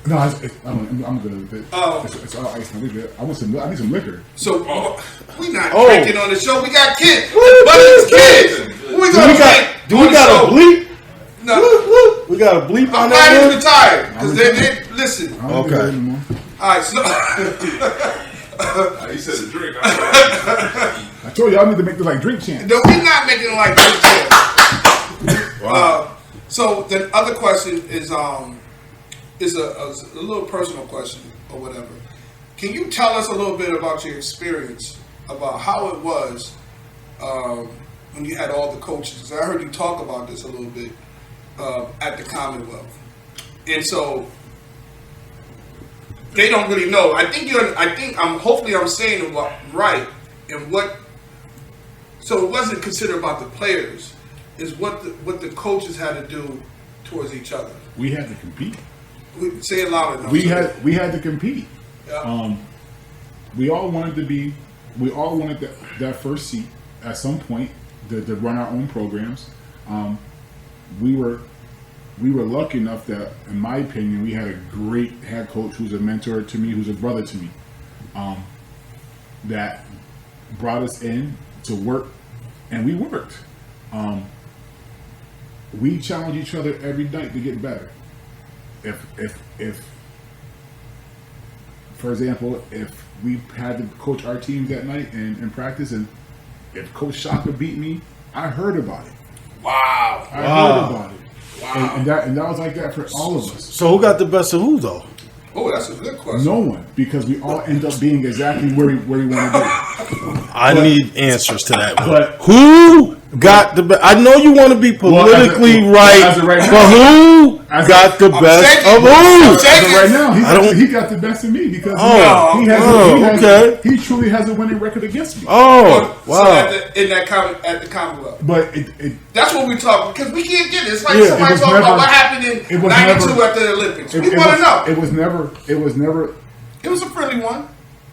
No, I'm good. It's all ice. We good. I need some liquor. So we not Oh. drinking on the show. We got kids. But it's kids. We gonna drink Do on we the got a show. bleep? No, We got a bleep I'm on glad he's that retired because they listen. I don't Okay. do that anymore. All right, so He said to drink. I told you I need to make this like drink chant. no, we're not making it like this. So the other question is a little personal question or whatever. Can you tell us a little bit about your experience about how it was when you had all the coaches? 'Cause I heard you talk about this a little bit at the Commonwealth, and so they don't really know. Hopefully I'm saying it right. And so it wasn't considered about the players. Is what the coaches had to do towards each other. We had to compete. Say it louder. No, We had to compete. Yeah. We all wanted that first seat at some point to run our own programs. We were lucky enough that, in my opinion, we had a great head coach who's a mentor to me, who's a brother to me, that brought us in to work, and we worked. We challenge each other every night to get better. If for example, if we had to coach our teams that night in practice, and if Coach Shaka beat me, I heard about it. Wow. I heard about it. Wow. And that was like that for all of us. So who got the best of who though? Oh, that's a good question. No one, because we all end up being exactly where we want to be. I need answers to that one. But- Who got the best? I know you want to be politically as of right, right now- but who as got the I'm best shaking. of I'm who? shaking. But right now, don't- he got the best of me because Oh, okay. he truly has a winning record against me. Oh, So wow. at the Commonwealth. But That's what we talk because we can't get it. It's like Yeah, somebody it was talking about never- what happened in it was '92 never- at the Olympics. We want to know. It was never. It was a friendly one,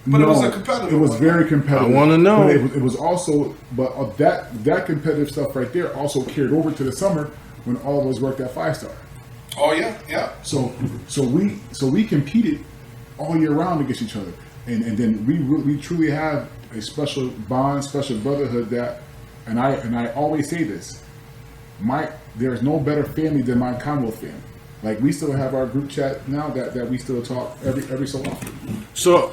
but it was a competitive It was one. very competitive. I wanna know. But it was also, that competitive stuff right there also carried over to the summer when all of us worked at 5-Star. Oh, yeah, yeah. So we competed all year round against each other, and then we truly have a special bond, special brotherhood that, and I always say this, there's no better family than my Commonwealth family. Like, we still have our group chat now that we still talk every so often. So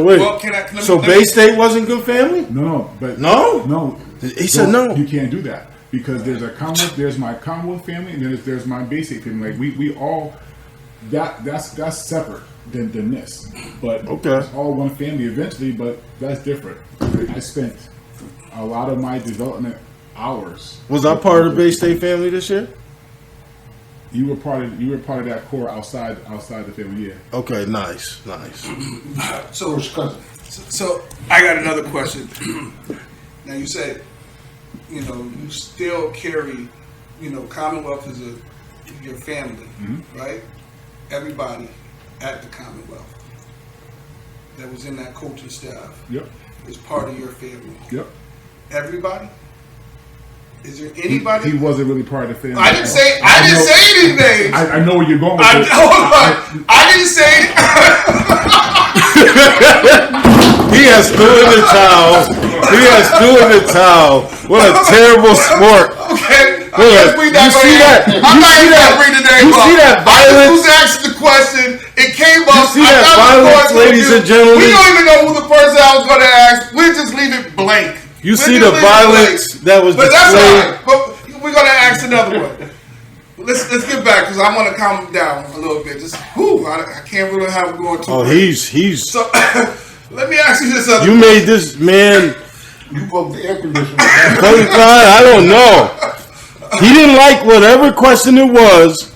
wait. Well, let me- So Bay State wasn't good family? No, but No? He said no. You can't do that because there's my Commonwealth family, and there's my basic family. Like we all that's separate than this. But Okay. it's all one family eventually. But that's different. I spent a lot of my development hours. Was I part of the Bay State family this year? You were part of that core outside the family. Yeah. Okay, nice. So, First cousin. so I got another question. Now you said, you still carry, Commonwealth is your family, right? Everybody at the Commonwealth that was in that coaching staff Yep. is part of your family. Yep. Everybody? Is there anybody? He wasn't really part of the family. I didn't say anything. I know where you're going with this. Hold on. I didn't say. He has threw in the towel. What a terrible sport. Okay. Look, you see that? I'm not even gonna bring the name You up. see that violence? Who's asking the question? It came up. see I that thought the violence, question was ladies you. and gentlemen? We don't even know who the person I was going to ask. We'll just leave it blank. You We'll see just the leave it violence blank. that was But that's displayed? all right. But we're going to ask another one. Let's get back because I want to calm down a little bit. Just I can't really have it going too. Oh, quick. he's. So let me ask you this other. You made this man. You broke the air conditioner. I don't know. He didn't like whatever question it was.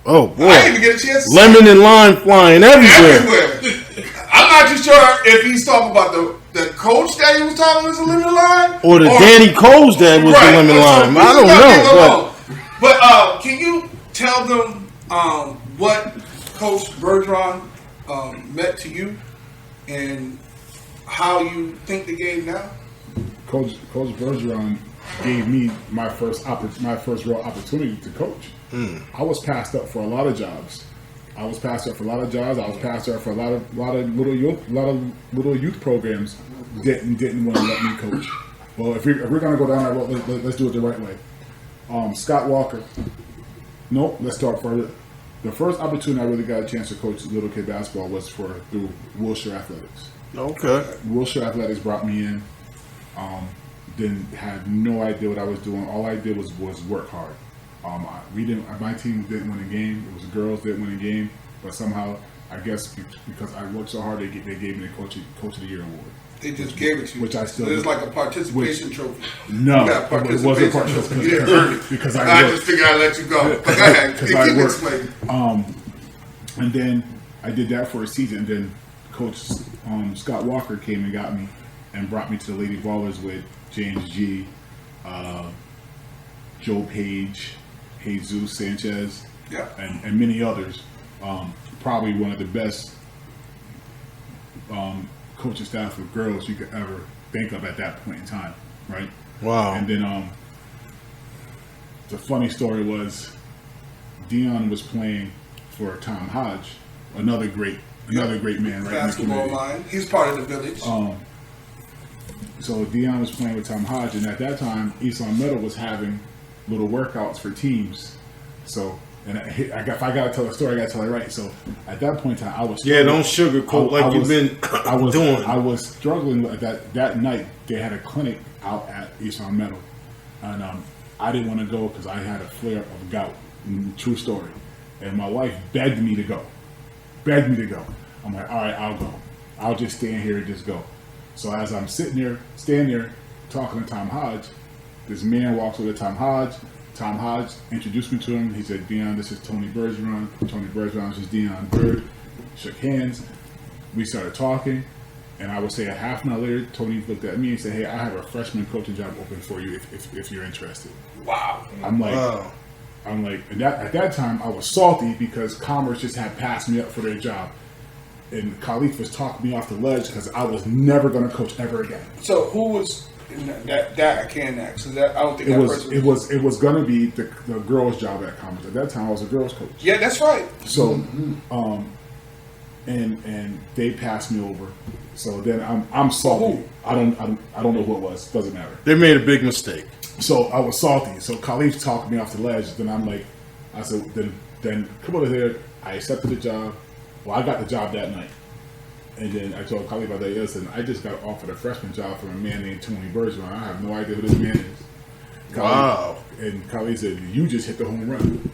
Oh boy, I didn't even get a chance to lemon and lime flying everywhere. everywhere. I'm not too sure if he's talking about the coach that he was talking was a lemon lime, Or the Danny Coles that was the lemon so lime. we I don't just gotta know, leave it but alone. But can you tell them what Coach Bergeron meant to you and how you think the game now? Coach Bergeron gave me my first real opportunity to coach. I was passed up for a lot of jobs. I was passed up for a lot of little youth programs. Didn't want to let me coach. Well, if we're gonna go down that road, let's do it the right way. Scott Walker. Nope. Let's start further. The first opportunity I really got a chance to coach little kid basketball was through Wilshire Athletics. okay. Wilshire Athletics brought me in. Had no idea what I was doing. All I did was work hard. My team didn't win a game. It was the girls didn't win a game, but somehow I guess because I worked so hard, they gave me the coach of the year award. They just gave it to you. Which I still It's do. like a participation trophy. No, You got it wasn't participation trophy. You didn't earn it. because I I just figured I'd let you go. But go ahead. Because Keep I worked. explaining. And then I did that for a season. And then Coach Scott Walker came and got me and brought me to the Lady Ballers with James G, Joe Page, Jesus Sanchez, Yeah. and many others. Probably one of the best coaching staff of girls you could ever think of at that point in time, right? Wow. And then the funny story was Dion was playing for Tom Hodge, another great man right in the Basketball community. line. He's part of the village. So Dion was playing with Tom Hodge, and at that time, Eastlawn Meadow was having little workouts for teams. So, and if I gotta tell a story, I gotta tell it right. So at that point in time, I was Yeah, struggling. don't sugarcoat like you've been doing. I was struggling with that night. They had a clinic out at Eastlawn Meadow, and I didn't want to go because I had a flare of gout. True story. And my wife begged me to go. I'm like, all right, I'll go. I'll just stand here and just go. So as I'm standing there, talking to Tom Hodge, this man walks over to Tom Hodge. Tom Hodge introduced me to him. He said, Dion, this is Tony Bergeron. Tony Bergeron is Dion Bird. Shook hands. We started talking. And I would say a half an hour later, Tony looked at me and said, hey, I have a freshman coaching job open for you if you're interested. Wow. I'm like, Wow. and at that time, I was salty because Commerce just had passed me up for their job. And Khalif was talking me off the ledge because I was never going to coach ever again. So who was in that I can't ask. So that I don't think It that was person it was going to be the girls' job at Commerce. At that time, I was a girls' coach. Yeah, that's right. So, and they passed me over. So then I'm salty. Who? I don't know who it was. Doesn't matter. They made a big mistake. So I was salty. So Khalif talked me off the ledge. Then I'm like, I said, then come over here. I accepted the job. Well, I got the job that night. And then I told Khalif, I said, listen, I just got offered a freshman job from a man named Tony Bergeron. I have no idea who this man is. Wow. And Khalif said, you just hit the home run.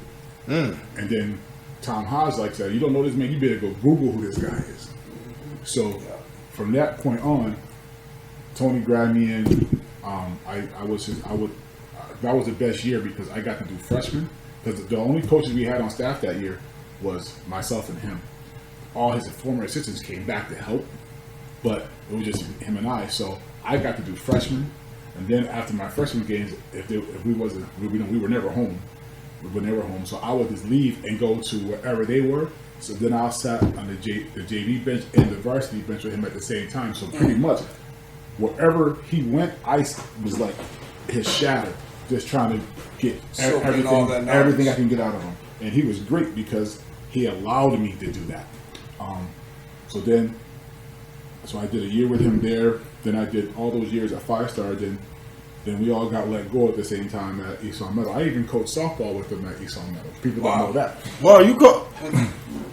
And then Tom Hodge like said, you don't know this man, you better go Google who this guy is. So from that point on, Tony grabbed me in. That was the best year because I got to do freshman. Because the only coaches we had on staff that year was myself and him. All his former assistants came back to help, but it was just him and I. So I got to do freshman, and then after my freshman games, we were never home. So I would just leave and go to wherever they were. So then I sat on the JV bench and the varsity bench with him at the same time. So pretty much wherever he went, I was like his shadow, just trying to get Soaking in all that knowledge. everything I can get out of him. And he was great because he allowed me to do that. So I did a year with him there. Then I did all those years at 5-Star. Then we all got let go at the same time at Eastlawn Meadow. I even coached softball with him at Eastlawn Meadow. People don't know that. Well, you go.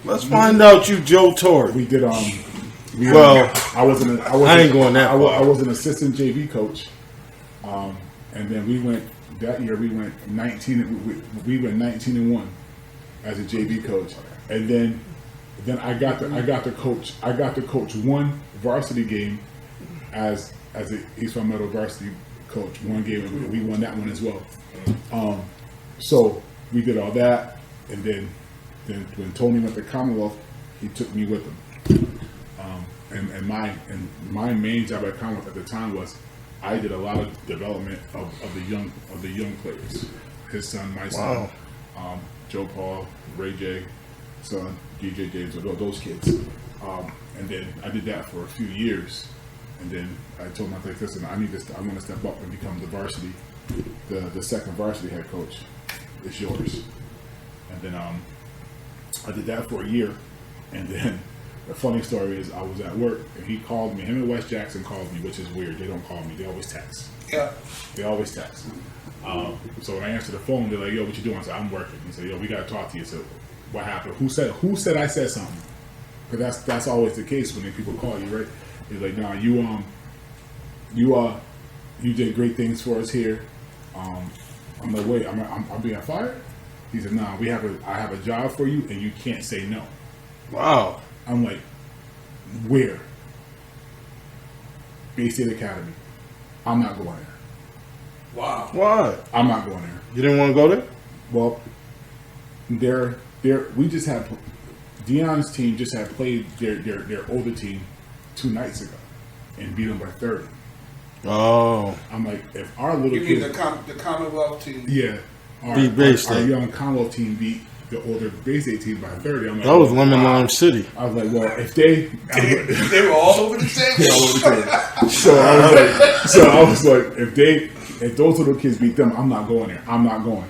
Let's find out you Joe Torre. We did. Well, I ain't going that far. I was an assistant JV coach, and then we went that year. We went 19. We went 19-1 as a JV coach, and then I got to coach one varsity game as an Eastlawn Meadow varsity coach. One game, and we won that one as well. So we did all that, and then then when Tony went to Commonwealth, he took me with him. And my main job at Commonwealth at the time was I did a lot of development of the young players. His son, my son, Joe Paul, Ray J, son, DJ James, those kids. And then I did that for a few years. And then I told my athletes, listen, I want to step up and become the varsity, the second varsity head coach. It's yours. And then I did that for a year. And then the funny story is I was at work and he called me. Him and Wes Jackson called me, which is weird. They don't call me. They always text. Yeah. They always text. So when I answer the phone, they're like, yo, what you doing? I said, I'm working. He said, yo, we got to talk to you. So what happened? Who said I said something? Because that's always the case when people call you, right? He's like, nah, you did great things for us here. I'm like, wait, I'm being fired? He said, nah, I have a job for you and you can't say no. Wow. I'm like, where? Bay State Academy. I'm not going there. Wow. Why? I'm not going there. You didn't want to go there? Well, we just had Deion's team just had played their older team 2 nights ago and beat them by 30. Oh. I'm like, if our little You mean kids, the Commonwealth team? yeah, Beat Bay our State. young Commonwealth team beat the older Bay State team by 30. I'm like, That was Lemon wow. Lime City. I was like, well, if they, They were all over the table. all over the place. So I was like, if those little kids beat them, I'm not going there. I'm not going.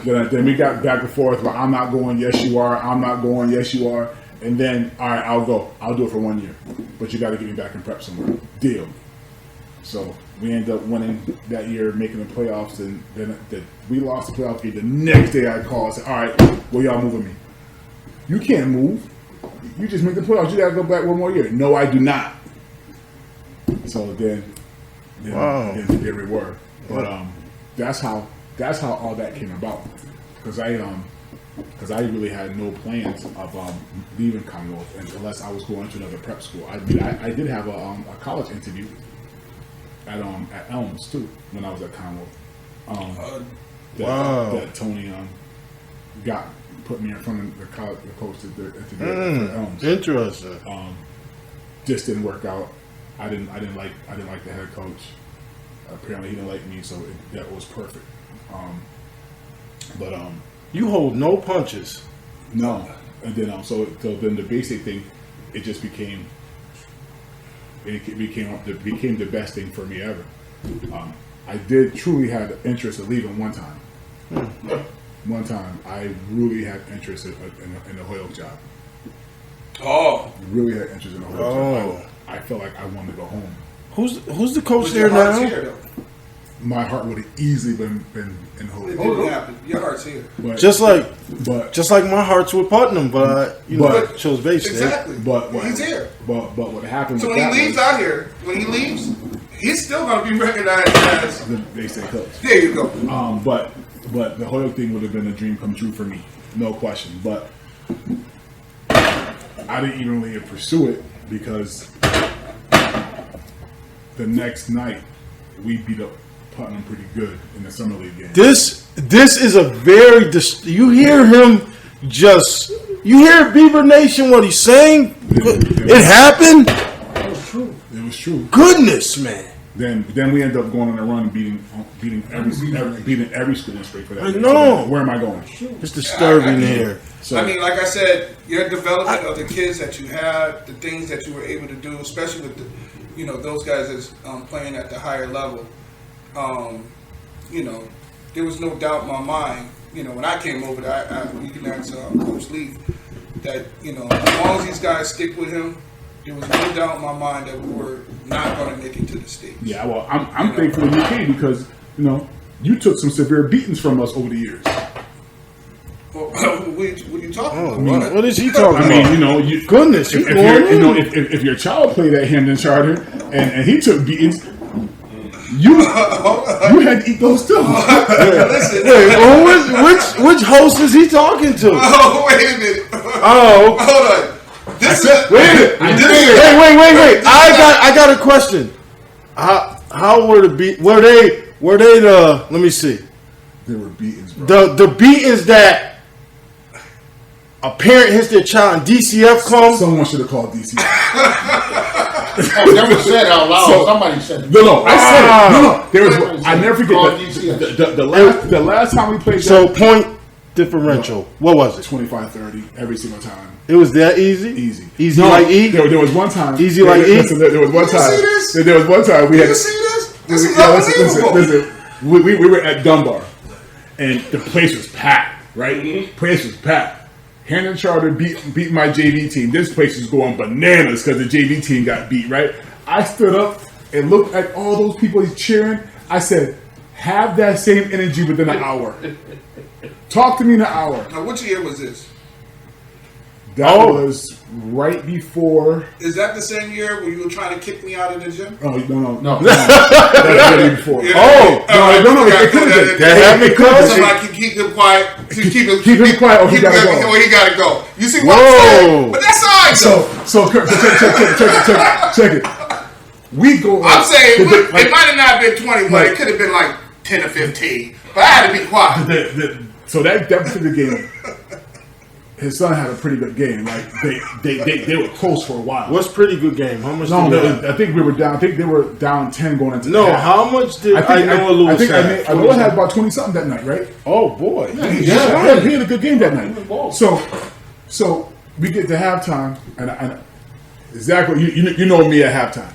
Then we got back and forth. But I'm not going. Yes, you are. I'm not going. Yes, you are. And then, all right, I'll go. I'll do it for 1 year, but you got to get me back in prep somewhere. Deal. So we ended up winning that year, making the playoffs, and then we lost the playoff game. The next day, I called and said, all right, well, y'all moving me. You can't move. You just made the playoffs. You got to go back 1 more year. No, I do not. So then Wow. there we were. But that's how all that came about. Because I really had no plans of leaving Commonwealth unless I was going to another prep school. I did have a college interview at Elms too when I was at Commonwealth. Wow. That Tony put me in front of the college the coach to interview at Elms. Interesting. Just didn't work out. I didn't like the head coach. Apparently he didn't like me, so that was perfect. But You hold no punches. no, and then so then the basic thing, it just became the best thing for me ever. I did truly have interest in leaving one time. One time, I really had interest in the Hoyle job. Oh, Really had interest in the Hoyle job. I felt like I wanted to go home. Who's the coach was there your heart's now? here though? My heart would have easily been in It Hoyle. didn't happen. Your heart's here. But Just like but my heart's with Putnam, but I But- chose Bay State. Exactly. But he's here. But what happened? So with when he that leaves was out here, when he leaves, he's still going to be recognized as. they say coach. There you go. But the Hoyle thing would have been a dream come true for me, no question. But I didn't even really pursue it because the next night we beat up Putnam pretty good in the summer league game. This is a very you hear him you hear Beaver Nation what he's saying. It happened. That was true. It was true. Goodness, man. Then we ended up going on a run and beating every school in straight for that. I know. Where am I going? It's disturbing here. So I mean, like I said, your development of the kids that you had, the things that you were able to do, especially with those guys that's playing at the higher level. There was no doubt in my mind. When I came over there, you can ask Coach Lee that as long as these guys stick with him, there was no doubt in my mind that we were not going to make it to the States. yeah, well, I'm thankful that you came because you took some severe beatings from us over the years. Well, what are you talking Oh, about? what is he talking I about? mean, you Goodness, if, he's if, going you're, in. if your child played at Hamden Charter and he took beatings, you had to eat those too. Listen. Wait, which host is he talking to? Oh, wait a minute. Oh, Hold on. This is wait. I got a question. How were were they the? Let me see. There were beatings, bro. The beatings that a parent hits their child and DCF comes. Someone should have called DC. Oh, that was said out loud. So- Somebody said it. No, I said it. No. There was. Somebody I said never it. Called forget DCF. the last time we played. So that, point differential. What was it? 25-30 every single time. It was that easy. Easy. Easy No, like E. There was one time. Easy like E? Listen, there was one You see time. this? There was one time we had. You see this? This is Yeah, unbelievable. listen. We were at Dunbar, and the place was packed. Right, place was packed. Hampton Charter beat my JV team. This place is going bananas because the JV team got beat. Right, I stood up and looked at all those people cheering. I said, "Have that same energy within an hour. Talk to me in an hour." Now, which year was this? That Oh. was right before. Is that the same year where you were trying to kick me out of the gym? Oh no! No. That's really before. Yeah. Oh, no, it could've been. That had me covered. Somebody can keep him quiet. Keep him quiet or he gotta go. Or he gotta go. You see what Whoa. I'm saying? But that's all right, though. So check it. We go. I'm saying it like, might have not been 21. Like- It could have been like 10 or 15. But I had to be quiet. so that particular game, his son had a pretty good game. Like they were close for a while. What's pretty good game? How much? No, did I think we were down. I think they were down 10 going into. No, the half. how much did I Noah Lewis think have? I know I had about 20 something that night, right? Oh boy. Yeah, he had a good game that night. So we get to halftime, and exactly you know me at halftime.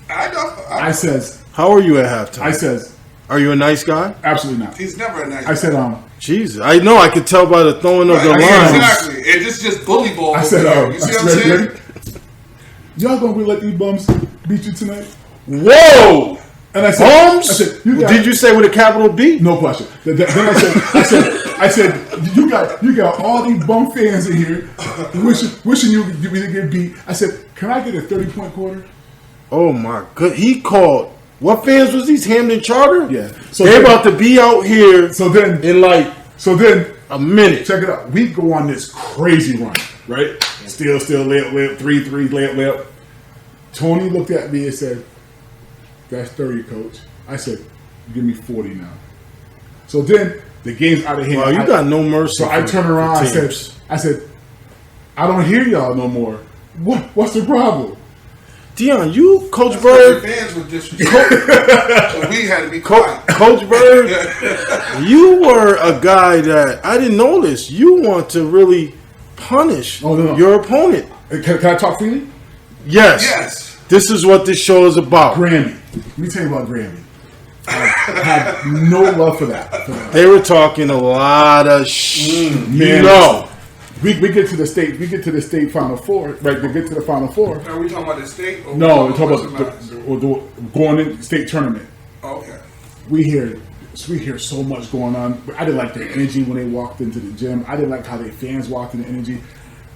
I know. I says How are you at halftime? Are you a nice guy? absolutely not. He's never a nice I said guy. Jesus, I know. I could tell by the throwing of the lines. Exactly. And this just bully ball. I said over here. You see what I'm ready, saying? ready? Y'all gonna really let these bums beat you tonight? Whoa! And I said, Bums? I said, you got, Did you say with a capital B? No question. Then I said, you got all these bum fans in here wishing you didn't get beat. I said, can I get a 30-point quarter? Oh my god! He called. What fans was these? Hampton Charter? Yeah. So They then- about to be out here So then a minute. check it out. We go on this crazy run, right? Still layup, 3-3, layup. Tony looked at me and said, "That's 30, coach." I said, "Give me 40 now." So then the game's out of hand. Wow, you got no mercy. So I for- turned around. for I said, teams. "I don't hear y'all no more. What's the problem?" Dion, you, Coach Your Bird, fans were disrespectful. So we had to be quiet. Coach Bird, you were a guy that I didn't know this. You want to really punish Oh, no. your opponent. Can I talk freely? Yes. Yes. This is what this show is about. Grammy. Let me tell you about Grammy. I have no love for that. They were talking a lot of you Man, know. we get to the state Final Four, right? We get to the Final Four. Are we talking about the state? Or No, we we're talking Western about Mass? the going in state tournament. Okay. We hear so much going on. I didn't like their energy when they walked into the gym. I didn't like how their fans walked in the energy.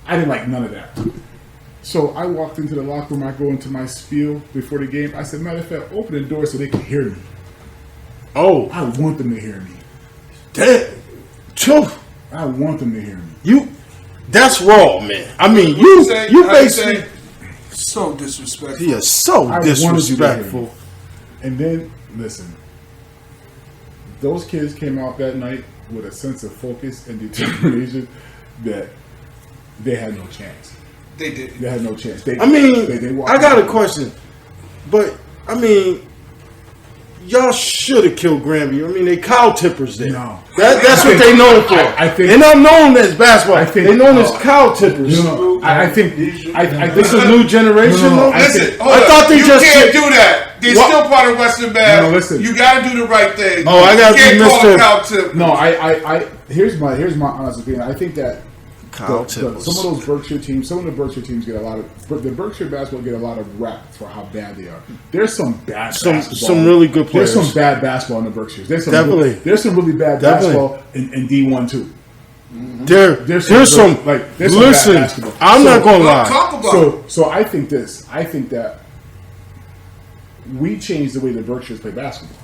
I didn't like none of that. So I walked into the locker room. I go into my spiel before the game. I said, matter of fact, open the door so they can hear me. Oh, I want them to hear me. damn. Phew. I want them to hear me. You, that's raw, man. I mean, How you you say, basically, so disrespectful. he is so I wanted you to hear me. disrespectful. And then, listen, those kids came out that night with a sense of focus and determination that they had no chance. They did. They had no chance. They walked I got a out. question, but I mean, y'all should have killed Granby. I mean, they cow tippers there. No. That's what they known for. I think- they're not known as basketball. I think- they're known as cow tippers. No, I think This is a new generation. No, though? I Listen, think- hold I up. thought they you just can't said- do that. They're What? still part of Western Mass. No, listen. You got to do the right thing. Oh, I gotta you can't be call Mr. them out to. no. I here's my honest opinion. I think that Cow some tippers. of those Berkshire teams, some of the Berkshire teams get a lot of the Berkshire basketball get a lot of rap for how bad they are. There's some bad basketball. Some really good players. There's some bad basketball in the Berkshires. There's some Definitely. There's some really bad Definitely. basketball in D1 too. There's some some. good- there's some bad Listen, basketball. I'm not gonna Well, lie. talk about it. So I think this. I think that we changed the way the Berkshires play basketball.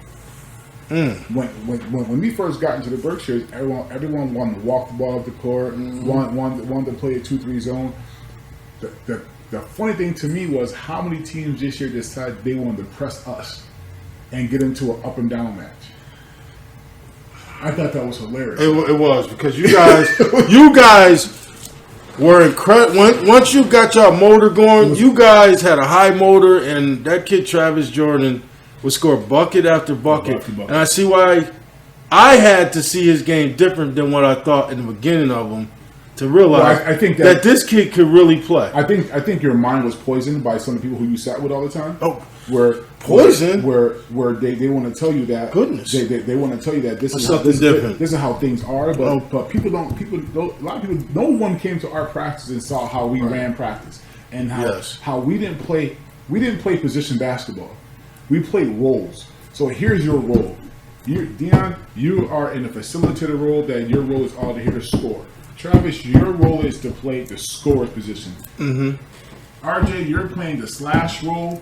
When we first got into the Berkshires, everyone wanted to walk the ball up the court, wanted to play a 2-3 zone. The funny thing to me was how many teams this year decided they wanted to press us and get into an up and down match. I thought that was hilarious. It was because you guys were incredible. Once you got your motor going, you guys had a high motor, and that kid Travis Jordan would score bucket after bucket. Bucket. And I see why I had to see his game different than what I thought in the beginning of him to realize Well, I think that this kid could really play. I think your mind was poisoned by some people who you sat with all the time. Oh, where poison? Where they want to tell you that Goodness. they want to tell you that this is Something different. This is how things are, but Oh. but people don't a lot of people, no one came to our practice and saw how we ran practice and Yes. how we didn't play position basketball. We played roles. So here's your role. Dion, you are in a facilitator role. That your role is all to here to score. Travis, your role is to play the scorer's position. RJ, you're playing the slash role.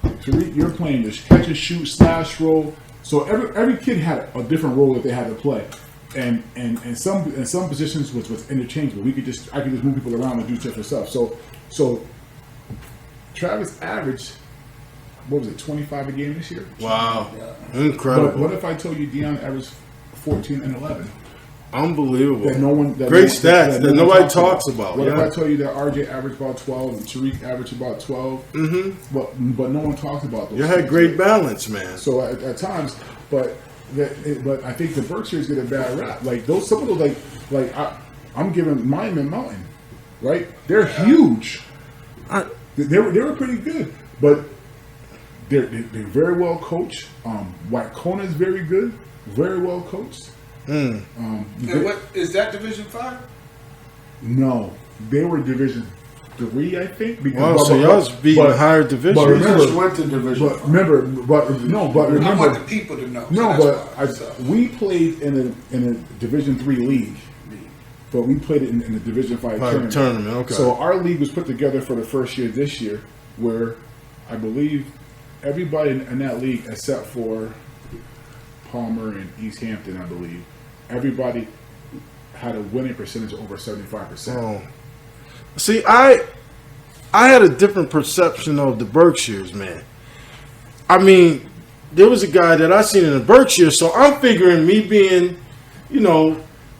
Tariq, you're playing the catch and shoot slash role. So every kid had a different role that they had to play, and some positions was interchangeable. I could just move people around and do different stuff. So Travis averaged, what was it, 25 a game this year? Wow. But Incredible. what if I told you Dion averaged 14 and 11? Unbelievable. That no one, Great stats that no one nobody talks about. What if Yeah. I tell you that RJ averaged about 12 and Tariq averaged about 12? Mm-hmm. But no one talks about those. You had things. great balance, man. So at times, but I think the Berkshires get a bad rap. Like some of those, I'm giving Monument Mountain, right? They're huge. They were pretty good, but they're very well coached. Wacona is very good, very well coached. And what is that Division 5? No, they were Division 3, I think. Wow, so y'all was beating higher divisions. But We remember, just went to Division. but remember, but remember. I want the people to know. No, So but that's why. we played in a Division 3 league, but we played it in a Division 5 tournament. Okay. So our league was put together for the first year this year, where I believe everybody in that league, except for Palmer and East Hampton, I believe, everybody had a winning percentage over 75%. Oh. See, I had a different perception of the Berkshires, man. I mean, there was a guy that I seen in the Berkshires, so I'm figuring me being,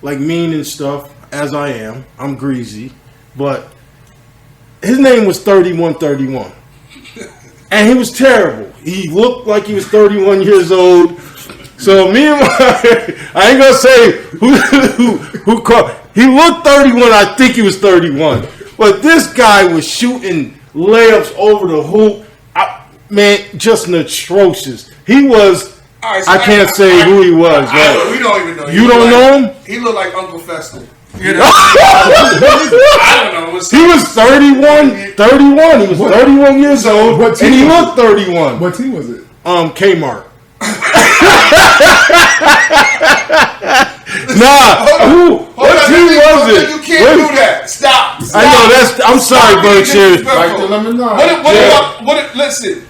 like mean and stuff, as I am. I'm greasy. But his name was 3131. And he was terrible. He looked like he was 31 years old. So me and I ain't gonna say who called. He looked 31. I think he was 31. But this guy was shooting layups over the hoop. Man, just atrocious. He was. All right, so I can't say who he was. Right? We don't even know. You don't know him? He looked like Uncle Fester. You know? I don't know. He was 31. 31. He was 31 years old, What and he team? looked 31. What team was it? Kmart. Nah, what team was it? You can't do that. Stop. I know I'm sorry, Berkshire. Like the lemon nine. Listen,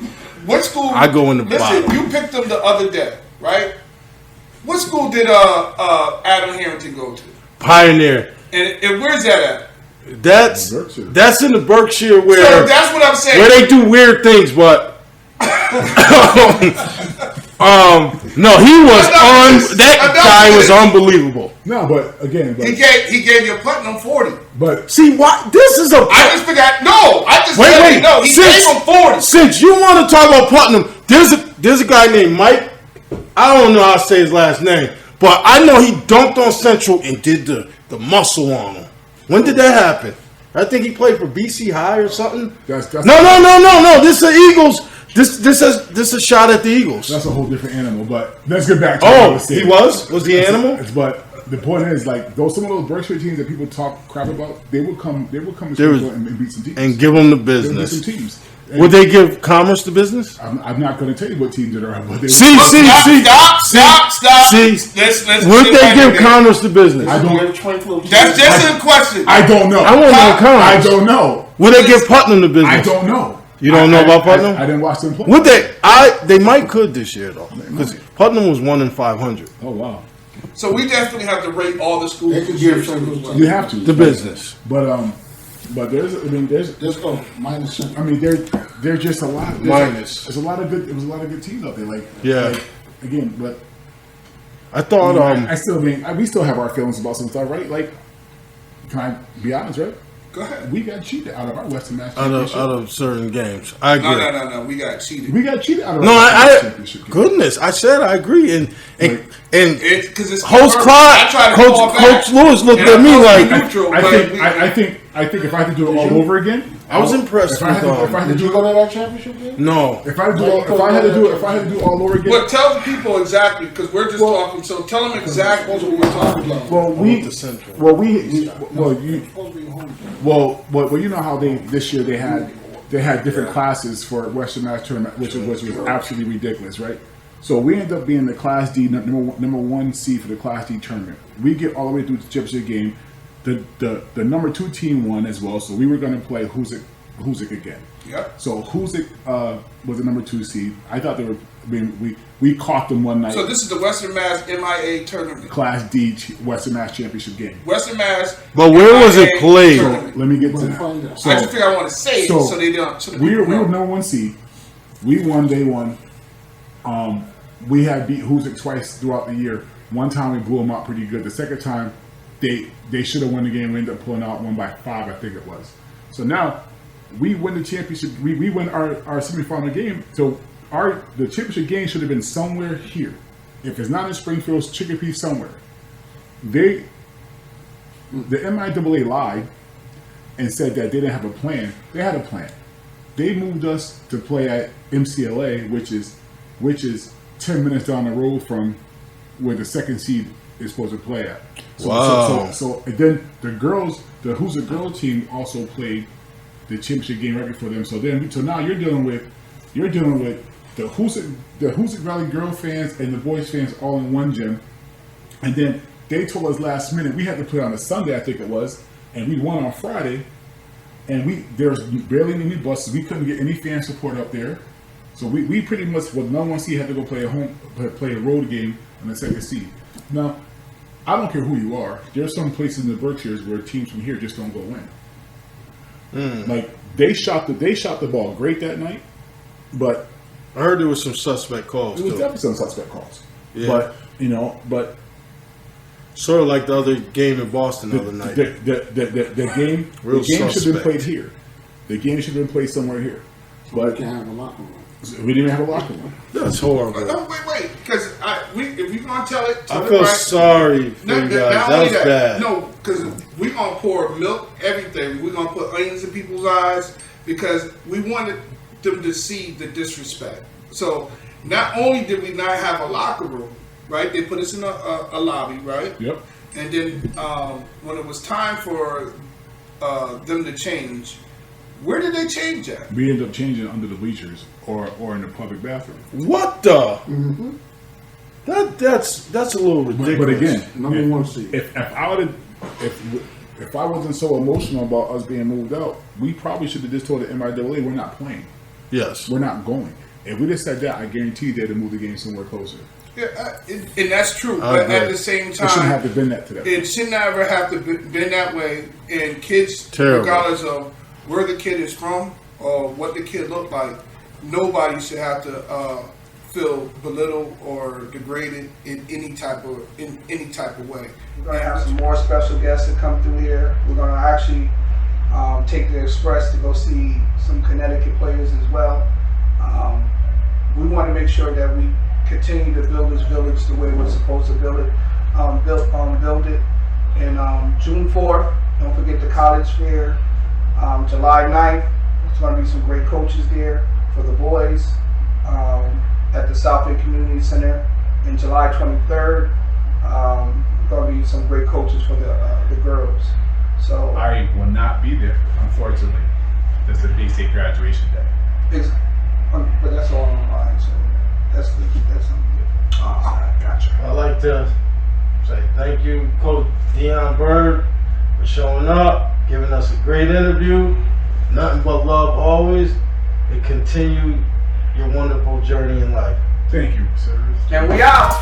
what school? I go in the Listen, bottom. you picked them the other day, right? What school did Adam Harrington go to? Pioneer. And where's that at? Berkshire. That's in the Berkshire So where that's what I'm saying. they do weird things, but no, he was that guy was unbelievable. No, but again, He gave you Putnam 40. but See, what this is a I just forgot. No, I just Wait, said wait. no. He gave him 40. Since you want to talk about Putnam, there's a guy named Mike. I don't know how to say his last name, but I know he dunked on Central and did the muscle on him. When did that happen? I think he played for BC High or something. that's No. This is the Eagles. This is a shot at the Eagles. that's a whole different animal. But let's get back to what I Oh, was saying. he was the animal. But the point is, like, some of those Berkshire teams that people talk crap about, they will come and beat some teams And give them the They will beat some business. teams. Would they give Commerce the business? I'm not going to tell you what teams that are, but they See. Stop. See, Let's would get they back give in there. Commerce the business? I don't. That's just a question. I don't know. I want to know I Commerce. don't know. Would they give Putnam the business? I don't know. You don't know about Putnam? I didn't watch them play. Would they? They might could this year though, because Putnam was 1-500. Oh wow. So we definitely have to rate all the schools. They could give some. You have to The business. But there's Let's go. Minus. I mean, there's just a lot. Minus. There's a lot of good. There was a lot of good teams out there. Yeah. Again, but I thought I still mean we still have our feelings about some stuff, right? Like can I be honest, right? Go ahead. We got cheated out of our Western Mass out Championship. of certain games. I agree. No. We got cheated. We got cheated out of No, our Western Mass I Championship game. goodness, I said I agree, and It's because it's host I tried Clyde, to fall back. Coach Lewis looked And at me I'm like neutral, I but think we- I think if I had to do it all over again, I was impressed If I had to, with, if I had to Did you do go to that championship game? no. if I had to do if I had to do it all over again. But tell the people exactly, because we're just talking. So tell them exactly what we're talking about. Well, the Central. you know how this year they had different classes for Western Mass tournament, which was absolutely ridiculous, right? So we end up being the Class D number one seed for the Class D tournament. We get all the way through the championship game. The number 2 team won as well, so we were going to play Hoosick again. Yep. So Hoosick was the number 2 seed. I thought they were. We caught them one night. So this is the Western Mass MIA tournament. Class D Western Mass Championship game. Western Mass. But where was it MIA played? tournament. Let me get to We'll that. find out. So, I just think I want to say it so they don't. So the we people were know. number 1 seed. We won. They won. We had beat Hoosick twice throughout the year. One time we blew them out pretty good. The second time, they should have won the game. We ended up pulling out 1 by 5, I think it was. So now we win the championship. We win our semifinal game. So the championship game should have been somewhere here. If it's not in Springfield, it's Chicopee somewhere. The MIAA lied and said that they didn't have a plan. They had a plan. They moved us to play at MCLA, which is 10 minutes down the road from where the second seed is supposed to play at. Wow. So and then the Hoosick girl team also played the championship game right before them. So now you're dealing with the Hoosick Valley girl fans and the boys fans all in one gym. And then they told us last minute we had to play on a Sunday, I think it was, and we won on Friday. And there's barely any buses. We couldn't get any fan support up there. So we pretty much, with number 1 seed, had to go play a road game on the second seed. Now, I don't care who you are. There's some places in the Berkshires where teams from here just don't go in. Like they shot the ball great that night, but I heard there was some suspect calls it was too. definitely some suspect calls. Yeah. But Sort of like the other game in Boston the other night. the game Real should have been suspect. played here. The game should have been played somewhere here. We But can have a locker room. we didn't even have a locker room. That's horrible. No, wait, because if we gonna tell it, I feel sorry for you guys. That was bad. No, because we gonna pour milk, everything. We gonna put onions in people's eyes because we wanted them to see the disrespect. So not only did we not have a locker room, right? They put us in a lobby, right? Yep. And then when it was time for them to change, where did they change at? We ended up changing under the bleachers or in the public bathroom. What the? That's a little ridiculous. But again, Number 1 seed. if I wasn't so emotional about us being moved out, we probably should have just told the MIAA we're not playing. yes. We're not going. If we just said that, I guarantee they'd have moved the game somewhere closer. Yeah, and that's true. I But at agree. the same It shouldn't have time, to been that to them. it should never have to been that way. And kids, Terrible. regardless of where the kid is from or what the kid looked like, nobody should have to feel belittled or degraded in any type of way. We're gonna have some more special guests that come through here. We're gonna actually take the express to go see some Connecticut players as well. We want to make sure that we continue to build this village the way we're supposed to build it. Build it. And June 4th, don't forget the college fair. July 9th, there's going to be some great coaches there for the boys at the Southgate Community Center. And July 23rd, going to be some great coaches for the girls. So I will not be there, unfortunately. That's the Bay State graduation day. but that's all online. So that's something different. Gotcha. I'd like to say thank you, Coach Deion Bird, for showing up, giving us a great interview. Nothing but love always, and continue your wonderful journey in life. Thank you, sir. And we out.